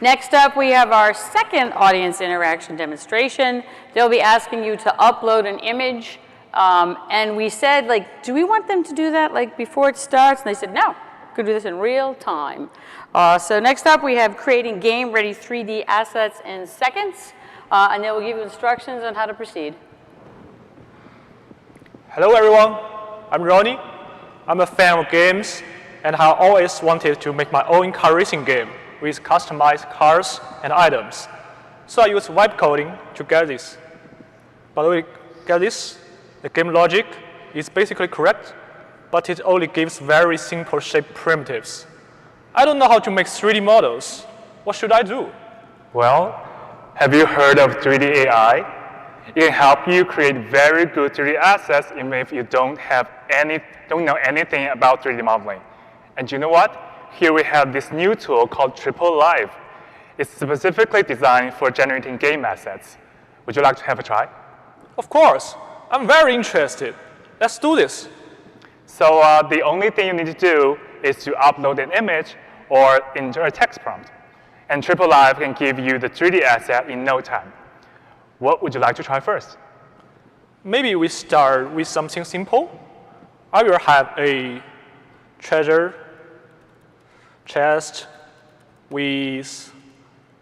Next up, we have our second audience interaction demonstration. They'll be asking you to upload an image. And we said, like, do we want them to do that, like, before it starts? And they said, no, we could do this in real time. So next up, we have creating game-ready 3D assets in seconds. And they will give you instructions on how to proceed. Hello, everyone. I'm Ronnie. I'm a fan of games, and I always wanted to make my own car racing game with customized cars and items. So I use vibe coding to get this. By the way, get this? The game logic is basically correct, but it only gives very simple shape primitives. I don't know how to make 3D models. What should I do? Well, have you heard of 3D AI? It can help you create very good 3D assets even if you don't know anything about 3D modeling. And you know what? Here we have this new tool called Triple Live. It's specifically designed for generating game assets. Would you like to have a try? Of course. I'm very interested. Let's do this. So the only thing you need to do is to upload an image or enter a text prompt. And Triple Live can give you the 3D asset in no time. What would you like to try first? Maybe we start with something simple. I will have a treasure chest with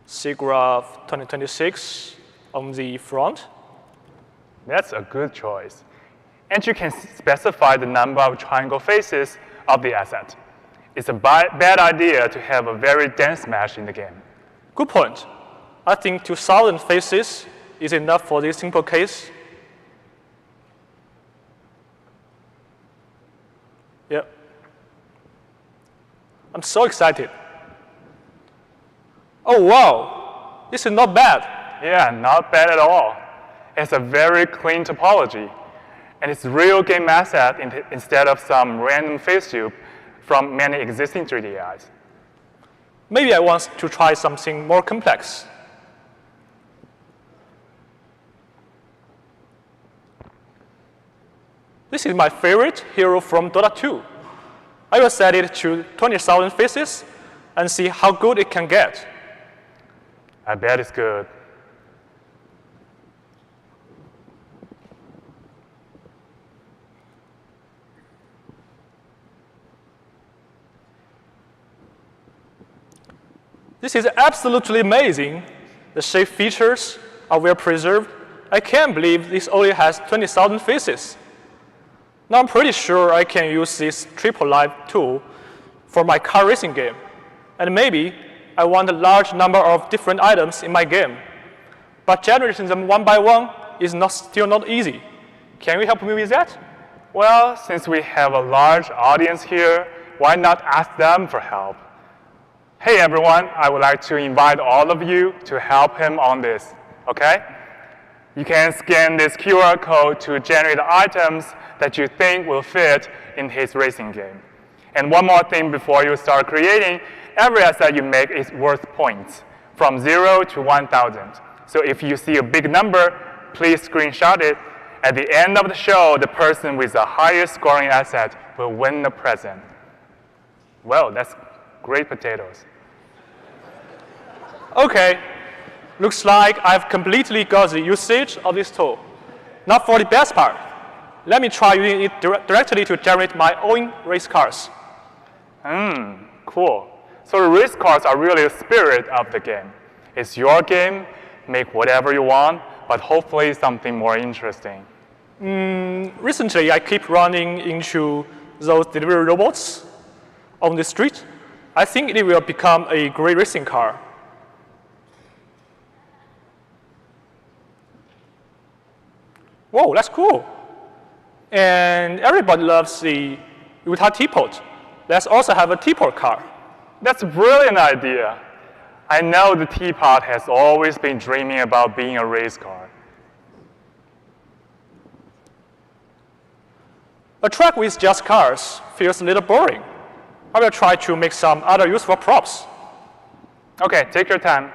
SIGGRAPH 2026 on the front. That's a good choice. And you can specify the number of triangle faces of the asset. It's a bad idea to have a very dense mesh in the game. Good point. I think 2,000 faces is enough for this simple case. Yep. I'm so excited. Oh, wow. This is not bad. Yeah, not bad at all. It's a very clean topology. And it's real game asset instead of some random face tube from many existing 3D AIs. maybe I want to try something more complex. This is my favorite hero from Dota 2. I will set it to 20,000 faces and see how good it can get. I bet it's good. This is absolutely amazing. The shape features are well preserved. I can't believe this only has 20,000 faces. Now I'm pretty sure I can use this triple live tool for my car racing game. And maybe I want a large number of different items in my game. But generating them one by one is still not easy. Can you help me with that? Well, since we have a large audience here, why not ask them for help? Hey everyone, I would like to invite all of you to help him on this, okay? You can scan this QR code to generate items that you think will fit in his racing game. And one more thing before you start creating, every asset you make is worth points, from 0 to 1,000. So if you see a big number, please screenshot it. At the end of the show, the person with the highest scoring asset will win the present. Well, that's great potatoes. Okay, looks like I've completely got the usage of this tool. Now for the best part. Let me try using it directly to generate my own race cars. Cool. So the race cars are really the spirit of the game. It's your game, make whatever you want, but hopefully something more interesting. Recently, I keep running into those delivery robots on the street. I think it will become a great racing car. Whoa, that's cool. And everybody loves the Utah teapot. Let's also have a teapot car. That's a brilliant idea. I know the teapot has always been dreaming about being a race car. A track with just cars feels a little boring. I will try to make some other useful props. Okay, take your time.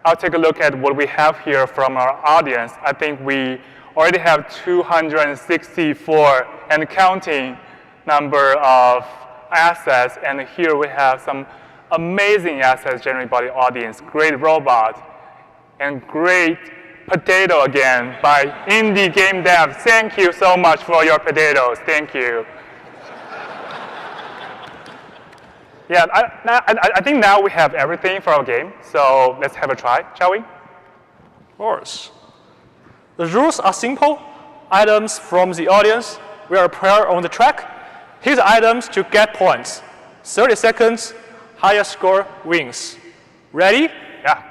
I'll take a look at what we have here from our audience. I think we already have 264 and counting number of assets, and here we have some amazing assets generated by the audience. Great robot and great potato again by Indie Game Dev. Thank you so much for your potatoes. Thank you. Yeah, I think now we have everything for our game, so let's have a try, shall we? Of course. The rules are simple. Items from the audience will appear on the track. Hit items to get points. 30 seconds, higher score wins. Ready? Yeah.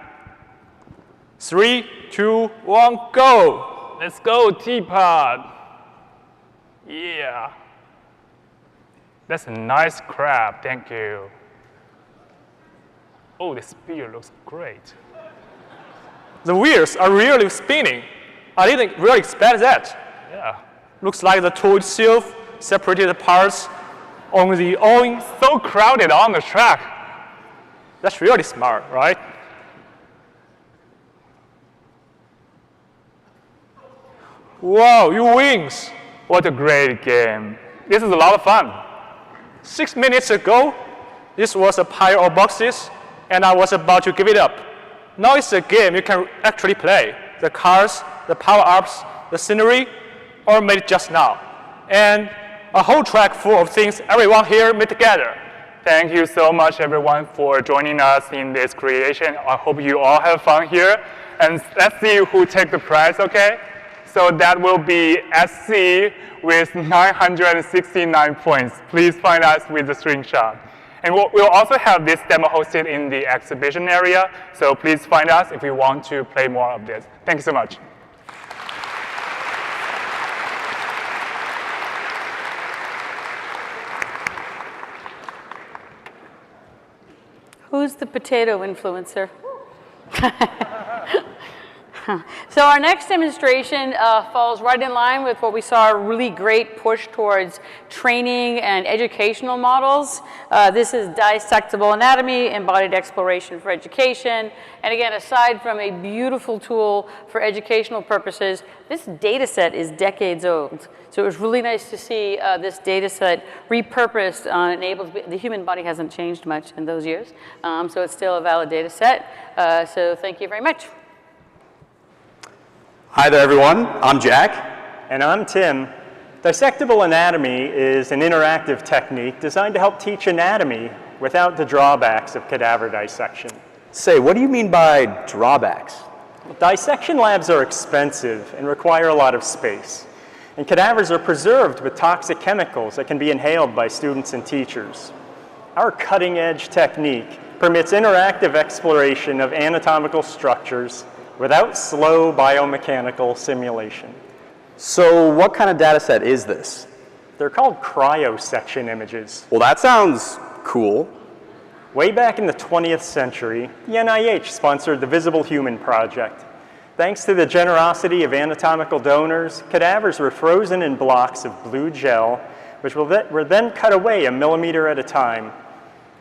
3, 2, 1, go! Let's go, teapot. Yeah. That's a nice crab, thank you. Oh, the spear looks great. The wheels are really spinning. I didn't really expect that. Yeah. Looks like the tool itself separated the parts on the own. So crowded on the track. That's really smart, right? Wow, you wins. What a great game. This is a lot of fun. 6 minutes ago, this was a pile of boxes, and I was about to give it up. Now it's a game you can actually play. The cars, the power-ups, the scenery, all made just now. And a whole track full of things everyone here made together. Thank you so much, everyone, for joining us in this creation. I hope you all have fun here. And let's see who takes the prize, okay? So that will be SC with 969 points. Please find us with the screenshot. And we'll also have this demo hosted in the exhibition area. So please find us if you want to play more of this. Thank you so much. Who's the potato influencer? So our next demonstration falls right in line with what we saw, a really great push towards training and educational models. This is dissectable anatomy, embodied exploration for education. And again, aside from a beautiful tool for educational purposes, this data set is decades old. So it was really nice to see this data set repurposed, enabled. The human body hasn't changed much in those years, so it's still a valid data set. So thank you very much. Hi there, everyone. I'm Jack. And I'm Tim. Dissectable anatomy is an interactive technique designed to help teach anatomy without the drawbacks of cadaver dissection. Say, what do you mean by drawbacks? Dissection labs are expensive and require a lot of space. And cadavers are preserved with toxic chemicals that can be inhaled by students and teachers. Our cutting-edge technique permits interactive exploration of anatomical structures without slow biomechanical simulation. So what kind of data set is this? They're called cryosection images. Well, that sounds cool. Way back in the 20th century, the NIH sponsored the Visible Human Project. Thanks to the generosity of anatomical donors, cadavers were frozen in blocks of blue gel, which were then cut away a millimeter at a time.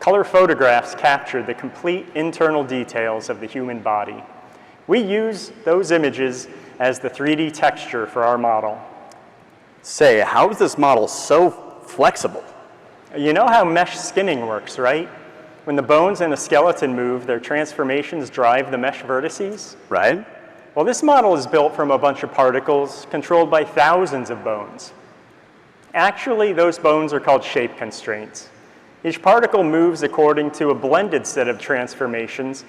Color photographs captured the complete internal details of the human body. We use those images as the 3D texture for our model. Say, how is this model so flexible? You know how mesh skinning works, right? When the bones in a skeleton move, their transformations drive the mesh vertices? Right. Well, this model is built from a bunch of particles controlled by thousands of bones. Actually, those bones are called shape constraints. Each particle moves according to a blended set of transformations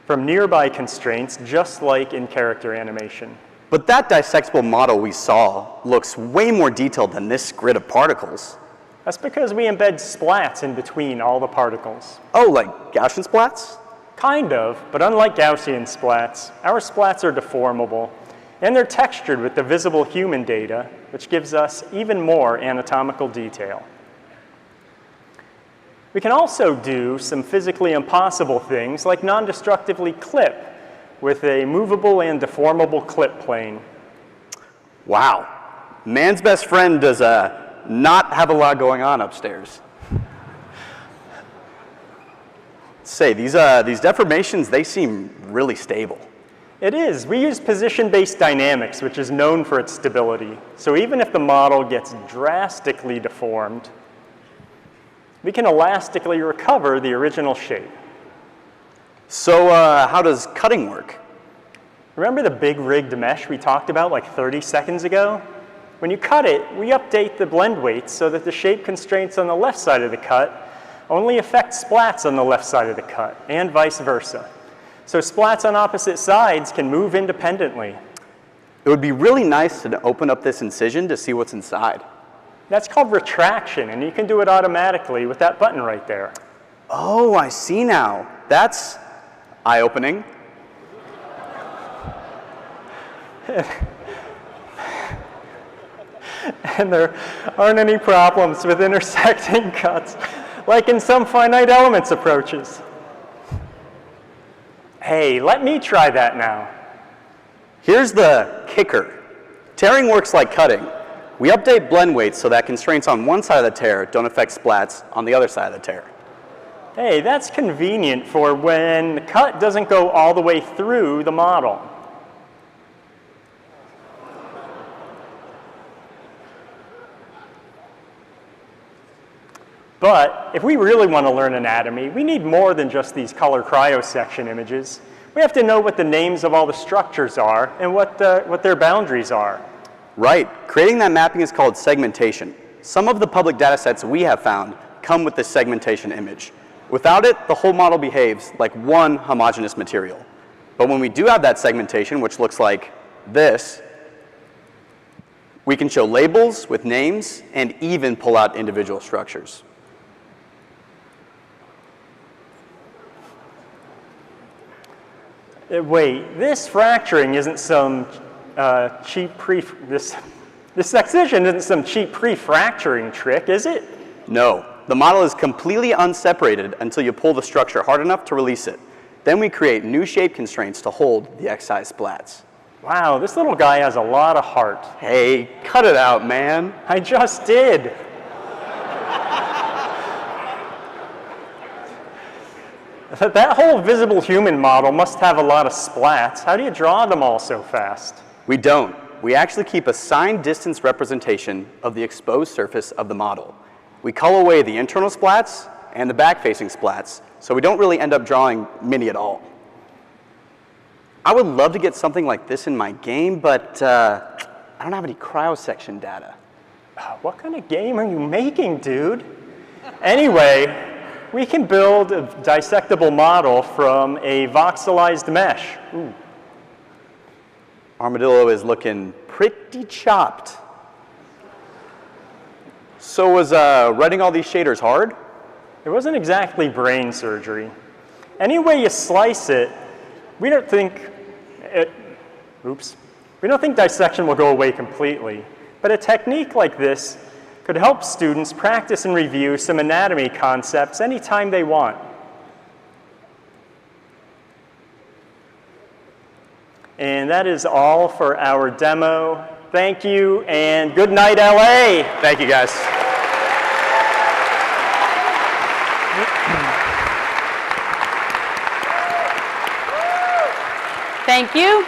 from nearby constraints, just like in character animation. But that dissectable model we saw looks way more detailed than this grid of particles. That's because we embed splats in between all the particles. Oh, like Gaussian splats? Kind of, but unlike Gaussian splats, our splats are deformable, and they're textured with the visible human data, which gives us even more anatomical detail. We can also do some physically impossible things like non-destructively clip with a movable and deformable clip plane. Wow. Man's best friend does not have a lot going on upstairs. Say, these deformations, they seem really stable. It is. We use position-based dynamics, which is known for its stability. So even if the model gets drastically deformed, we can elastically recover the original shape. So how does cutting work? Remember the big rigged mesh we talked about like 30 seconds ago? When you cut it, we update the blend weights so that the shape constraints on the left side of the cut only affect splats on the left side of the cut, and vice versa. So splats on opposite sides can move independently. It would be really nice to open up this incision to see what's inside. That's called retraction, and you can do it automatically with that button right there. Oh, I see now. That's eye-opening. And there aren't any problems with intersecting cuts, like in some finite elements approaches. Hey, let me try that now. Here's the kicker. Tearing works like cutting. We update blend weights so that constraints on one side of the tear don't affect splats on the other side of the tear. Hey, that's convenient for when the cut doesn't go all the way through the model. But if we really want to learn anatomy, we need more than just these color cryosection images. We have to know what the names of all the structures are and what their boundaries are. Right. Creating that mapping is called segmentation. Some of the public data sets we have found come with this segmentation image. Without it, the whole model behaves like one homogeneous material. But when we do have that segmentation, which looks like this, we can show labels with names and even pull out individual structures. Wait, this fracturing isn't some cheap this excision isn't some cheap pre-fracturing trick, is it? No, the model is completely unseparated until you pull the structure hard enough to release it. Then we create new shape constraints to hold the X-size splats. Wow, this little guy has a lot of heart. Hey, cut it out, man. I just did. That whole visible human model must have a lot of splats. How do you draw them all so fast? We don't. We actually keep a signed distance representation of the exposed surface of the model. We cull away the internal splats and the back-facing splats, so we don't really end up drawing many at all. I would love to get something like this in my game, but I don't have any cryosection data. What kind of game are you making, dude? Anyway, we can build a dissectable model from a voxelized mesh. Ooh. Armadillo is looking pretty chopped. So was writing all these shaders hard? It wasn't exactly brain surgery. Any way you slice it, we don't think dissection will go away completely. But a technique like this could help students practice and review some anatomy concepts anytime they want. And that is all for our demo. Thank you, and good night, LA. Thank you, guys. Thank you.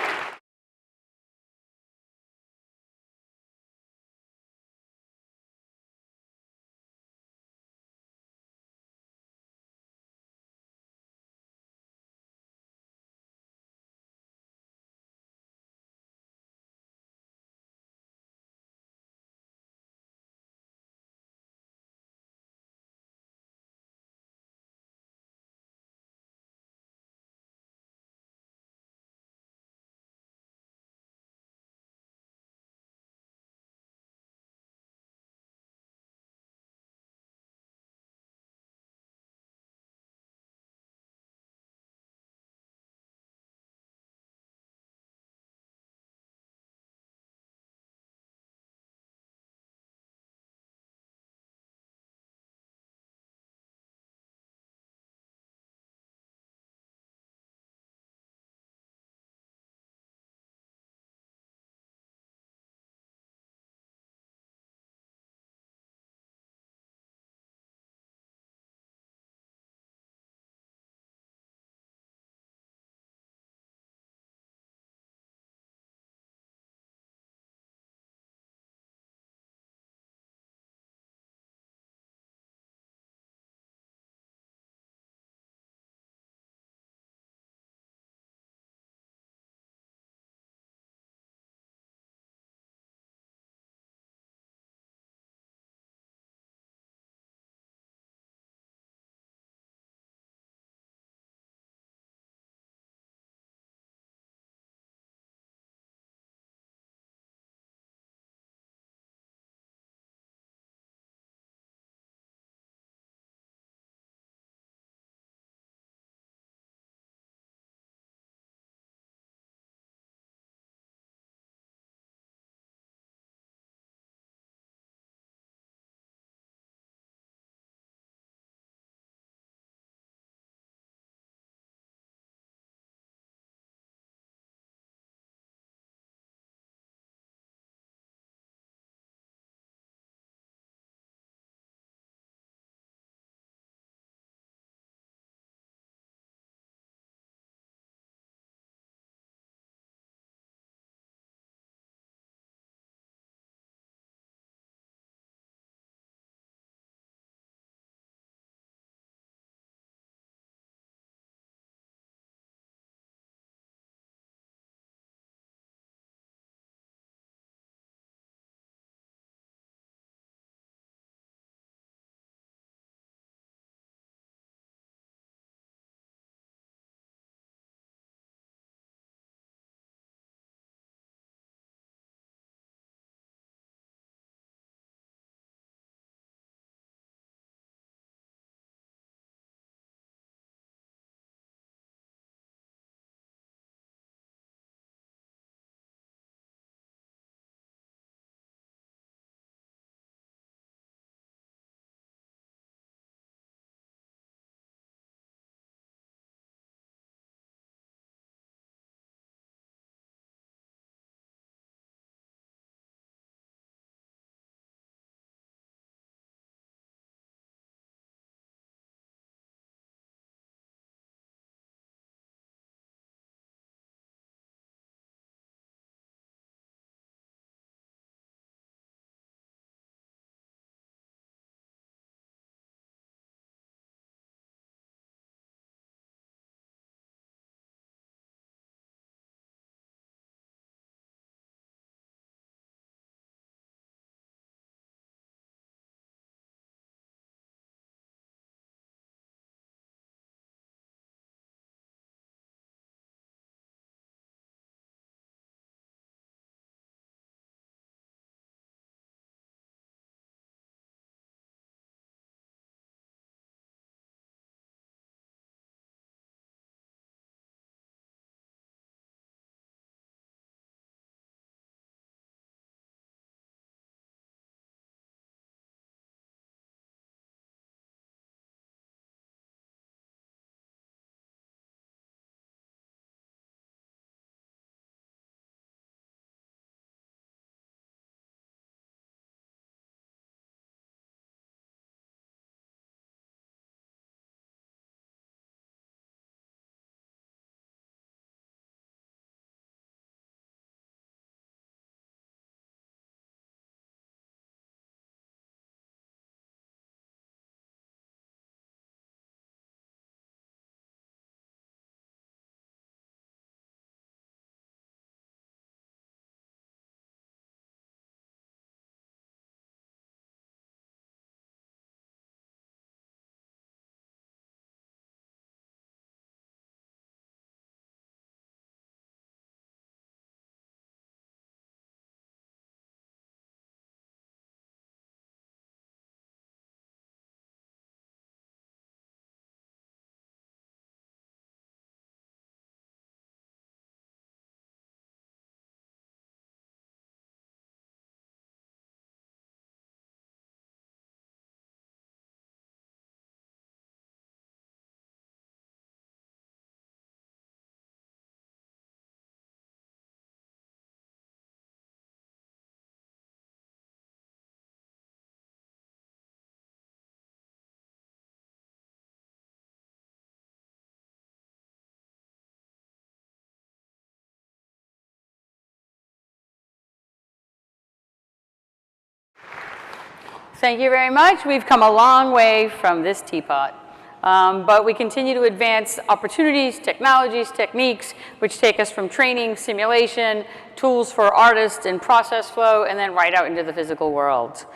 Thank you very much. We've come a long way from this teapot. But we continue to advance opportunities, technologies, techniques, which take us from training, simulation, tools for artists and process flow, and then right out into the physical world.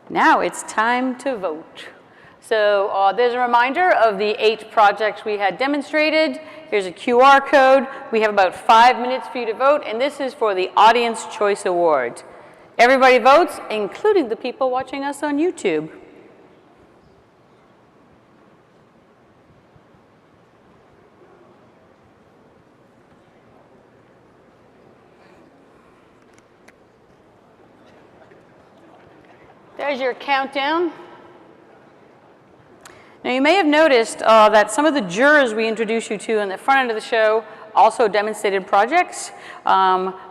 Now it's time to vote. So there's a reminder of the 8 projects we had demonstrated. Here's a QR code. We have about 5 minutes for you to vote, and this is for the Audience Choice Award. Everybody votes, including the people watching us on YouTube. There's your countdown. Now you may have noticed that some of the jurors we introduced you to in the front end of the show also demonstrated projects.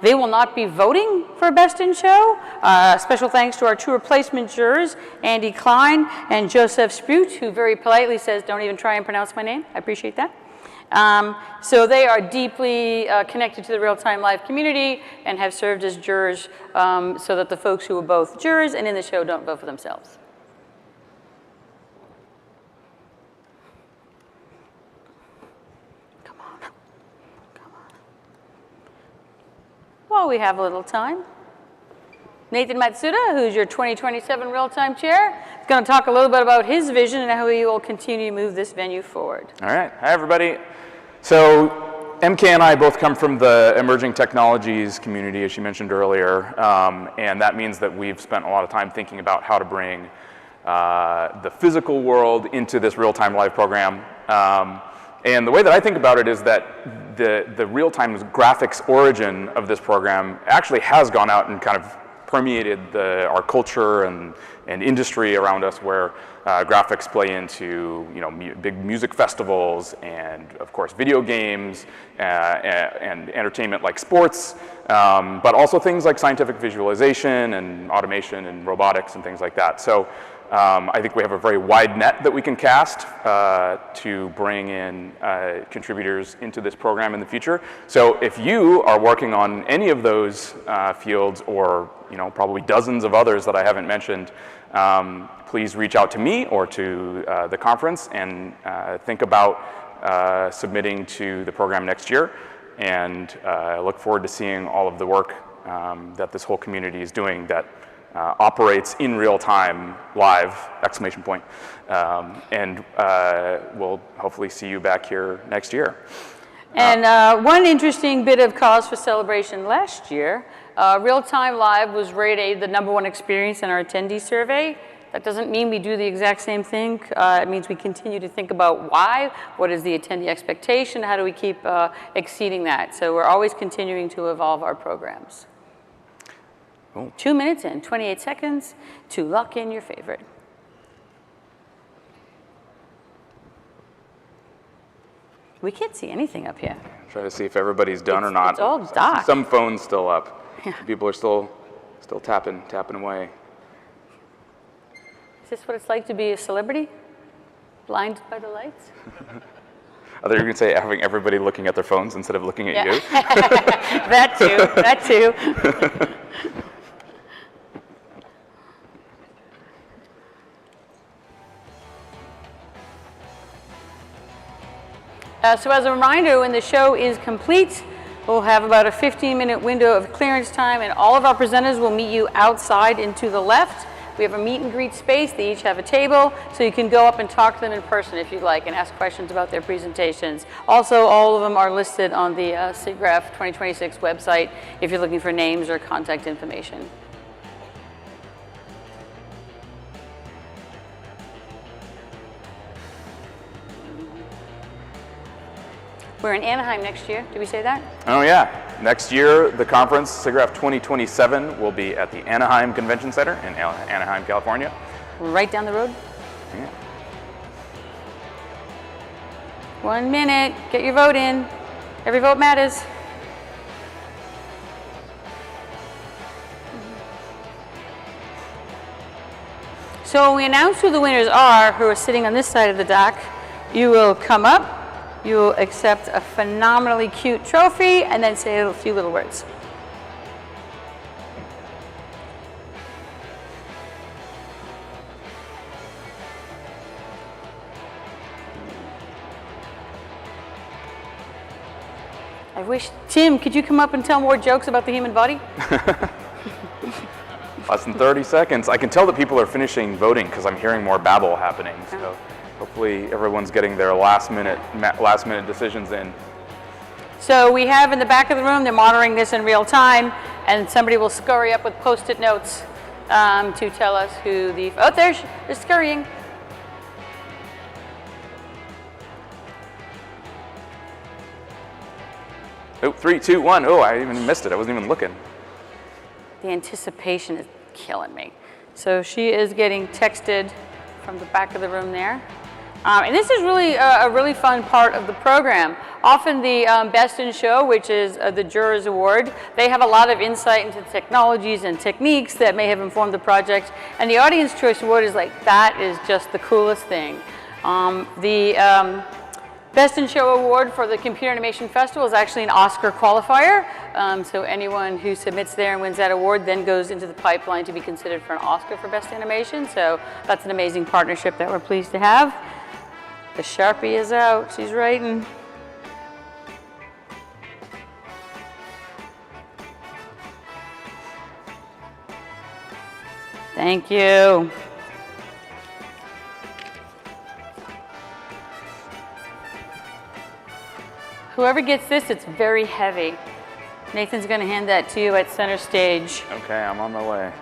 They will not be voting for Best in Show. Special thanks to our 2 replacement jurors, Andy Klein and Joseph Sprute, who very politely says, don't even try and pronounce my name. I appreciate that. So they are deeply connected to the real-time live community and have served as jurors so that the folks who are both jurors and in the show don't vote for themselves. While we have a little time, Nathan Matsuda, who's your 2027 Real-Time Chair, is going to talk a little bit about his vision and how he will continue to move this venue forward. All right. Hi, everybody. So MK and I both come from the emerging technologies community, as she mentioned earlier, and that means that we've spent a lot of time thinking about how to bring the physical world into this real-time live program. And the way that I think about it is that the real-time graphics origin of this program actually has gone out and kind of permeated our culture and industry around us, where graphics play into big music festivals and, of course, video games and entertainment like sports, but also things like scientific visualization and automation and robotics and things like that. So I think we have a very wide net that we can cast to bring in contributors into this program in the future. So if you are working on any of those fields, or probably dozens of others that I haven't mentioned, please reach out to me or to the conference and think about submitting to the program next year. And I look forward to seeing all of the work that this whole community is doing that operates in real time, live, ! And we'll hopefully see you back here next year. And one interesting bit of cause for celebration last year, real-time live was rated the #1 experience in our attendee survey. That doesn't mean we do the exact same thing. It means we continue to think about why, what is the attendee expectation, how do we keep exceeding that. So we're always continuing to evolve our programs. Cool. 2 minutes and 28 seconds to lock in your favorite. We can't see anything up here. Try to see if everybody's done or not. It's all dark. Some phones still up. Yeah. People are still tapping away. Is this what it's like to be a celebrity? Blinded by the lights? I thought you were going to say having everybody looking at their phones instead of looking at you. That too. So as a reminder, when the show is complete, we'll have about a 15-minute window of clearance time, and all of our presenters will meet you outside and to the left. We have a meet and greet space. They each have a table, so you can go up and talk to them in person if you'd like and ask questions about their presentations. Also, all of them are listed on the SIGGRAPH 2026 website if you're looking for names or contact information. We're in Anaheim next year. Did we say that? Oh, yeah. Next year, the conference, SIGGRAPH 2027, will be at the Anaheim Convention Center in Anaheim, California. Right down the road. Yeah. 1 minute. Get your vote in. Every vote matters. So we announce who the winners are, who are sitting on this side of the dock. You will come up. You will accept a phenomenally cute trophy and then say a few little words. I wish, Tim, could you come up and tell more jokes about the human body? Less than 30 seconds. I can tell that people are finishing voting because I'm hearing more babble happening. So hopefully everyone's getting their last minute decisions in. So we have in the back of the room, they're monitoring this in real time, and somebody will scurry up with Post-it notes to tell us who the, oh, they're scurrying. Oh, 3, 2, 1. Oh, I even missed it. I wasn't even looking. The anticipation is killing me. So she is getting texted from the back of the room there. And this is really a really fun part of the program. Often the Best in Show, which is the Jurors Award, they have a lot of insight into technologies and techniques that may have informed the project. And the Audience Choice Award is like, that is just the coolest thing. The Best in Show Award for the Computer Animation Festival is actually an Oscar qualifier. So anyone who submits there and wins that award then goes into the pipeline to be considered for an Oscar for Best Animation. So that's an amazing partnership that we're pleased to have. The Sharpie is out, she's writing. Thank you. Whoever gets this, it's very heavy. Nathan's going to hand that to you at center stage. Okay, I'm on my way.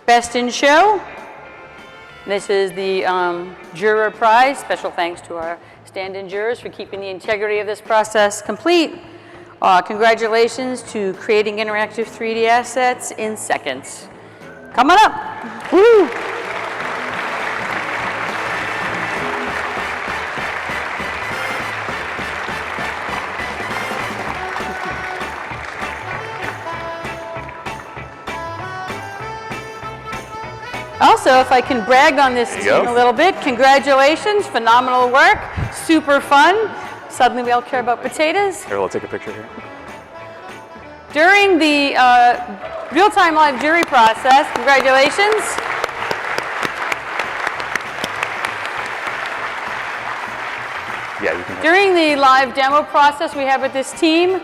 Best in Show. This is the Juror Prize. Special thanks to our stand-in jurors for keeping the integrity of this process complete. Congratulations to creating interactive 3D assets in seconds. Come on up. Woo! Also, if I can brag on this team a little bit, congratulations, phenomenal work, super fun. Suddenly we all care about potatoes. Here, we'll take a picture here. During the real-time live jury process, congratulations. Yeah, you can. During the live demo process we have with this team,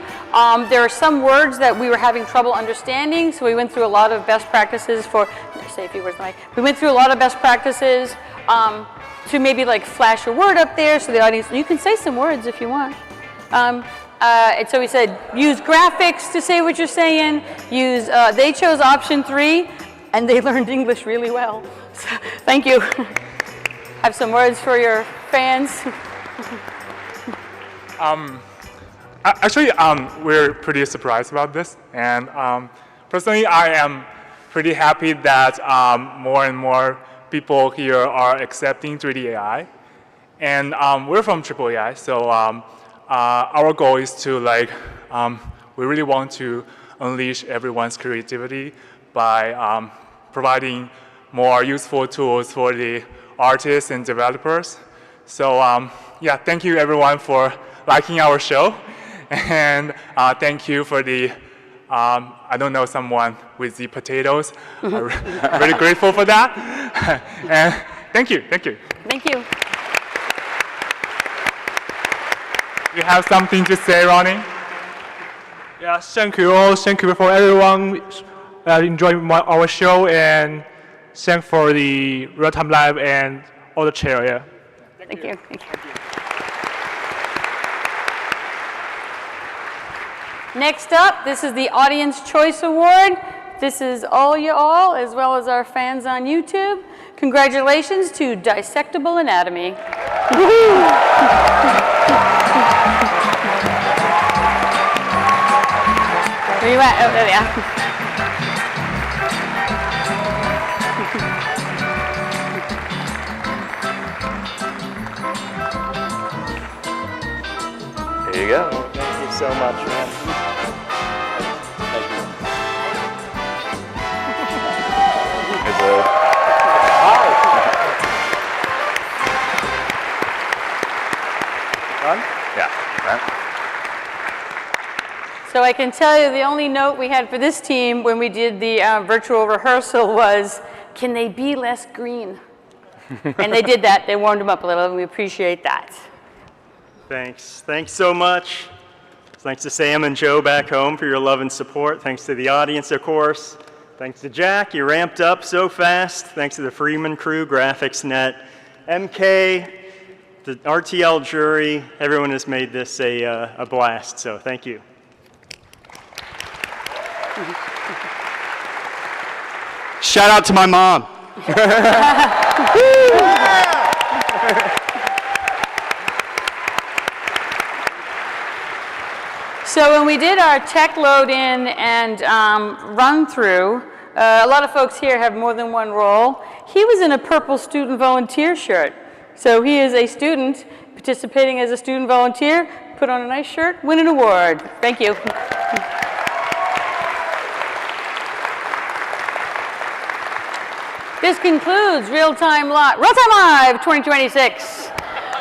there are some words that we were having trouble understanding, so we went through a lot of best practices for, say a few words, Mike. We went through a lot of best practices to maybe like flash a word up there so the audience, you can say some words if you want. And so we said, use graphics to say what you're saying, use, they chose option 3, and they learned English really well. So, thank you. Have some words for your fans. Actually, we're pretty surprised about this, and personally, I am pretty happy that more and more people here are accepting 3D AI, and we're from Triple AI, so our goal is to we really want to unleash everyone's creativity by providing more useful tools for the artists and developers. So yeah, thank you everyone for liking our show, and thank you for the, I don't know, someone with the potatoes. I'm really grateful for that. And thank you, thank you. Thank you. You have something to say, Ronnie? Yeah, thank you all. Thank you for everyone enjoying our show, and thanks for the real-time live and all the chair. Yeah. Thank you. Thank you. Next up, this is the Audience Choice Award. This is all you all, as well as our fans on YouTube. Congratulations to Dissectable Anatomy. Where you at? Oh, there they are. There you go. Thank you so much, man. So I can tell you the only note we had for this team when we did the virtual rehearsal was, can they be less green? And they did that. They warmed him up a little, and we appreciate that. Thanks. Thanks so much. Thanks to Sam and Joe back home for your love and support. Thanks to the audience, of course. Thanks to Jack, you ramped up so fast. Thanks to the Freeman crew, GraphicsNet, MK, the RTL jury. Everyone has made this a blast, so thank you. Shout out to my mom. So when we did our tech load in and run through, a lot of folks here have more than one role. He was in a purple student volunteer shirt. So he is a student participating as a student volunteer, put on a nice shirt, win an award. Thank you. This concludes Real-Time Live 2026.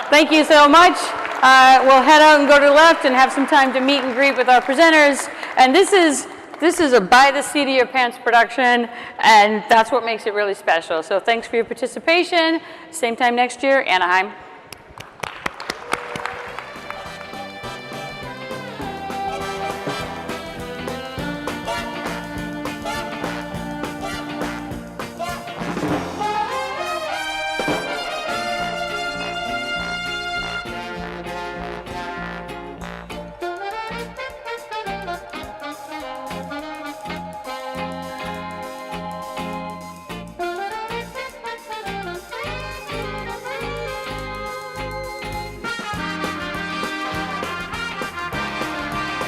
Thank you so much. We'll head out and go to the left and have some time to meet and greet with our presenters. And this is a by the seat of your pants production, and that's what makes it really special. So thanks for your participation. Same time next year, Anaheim.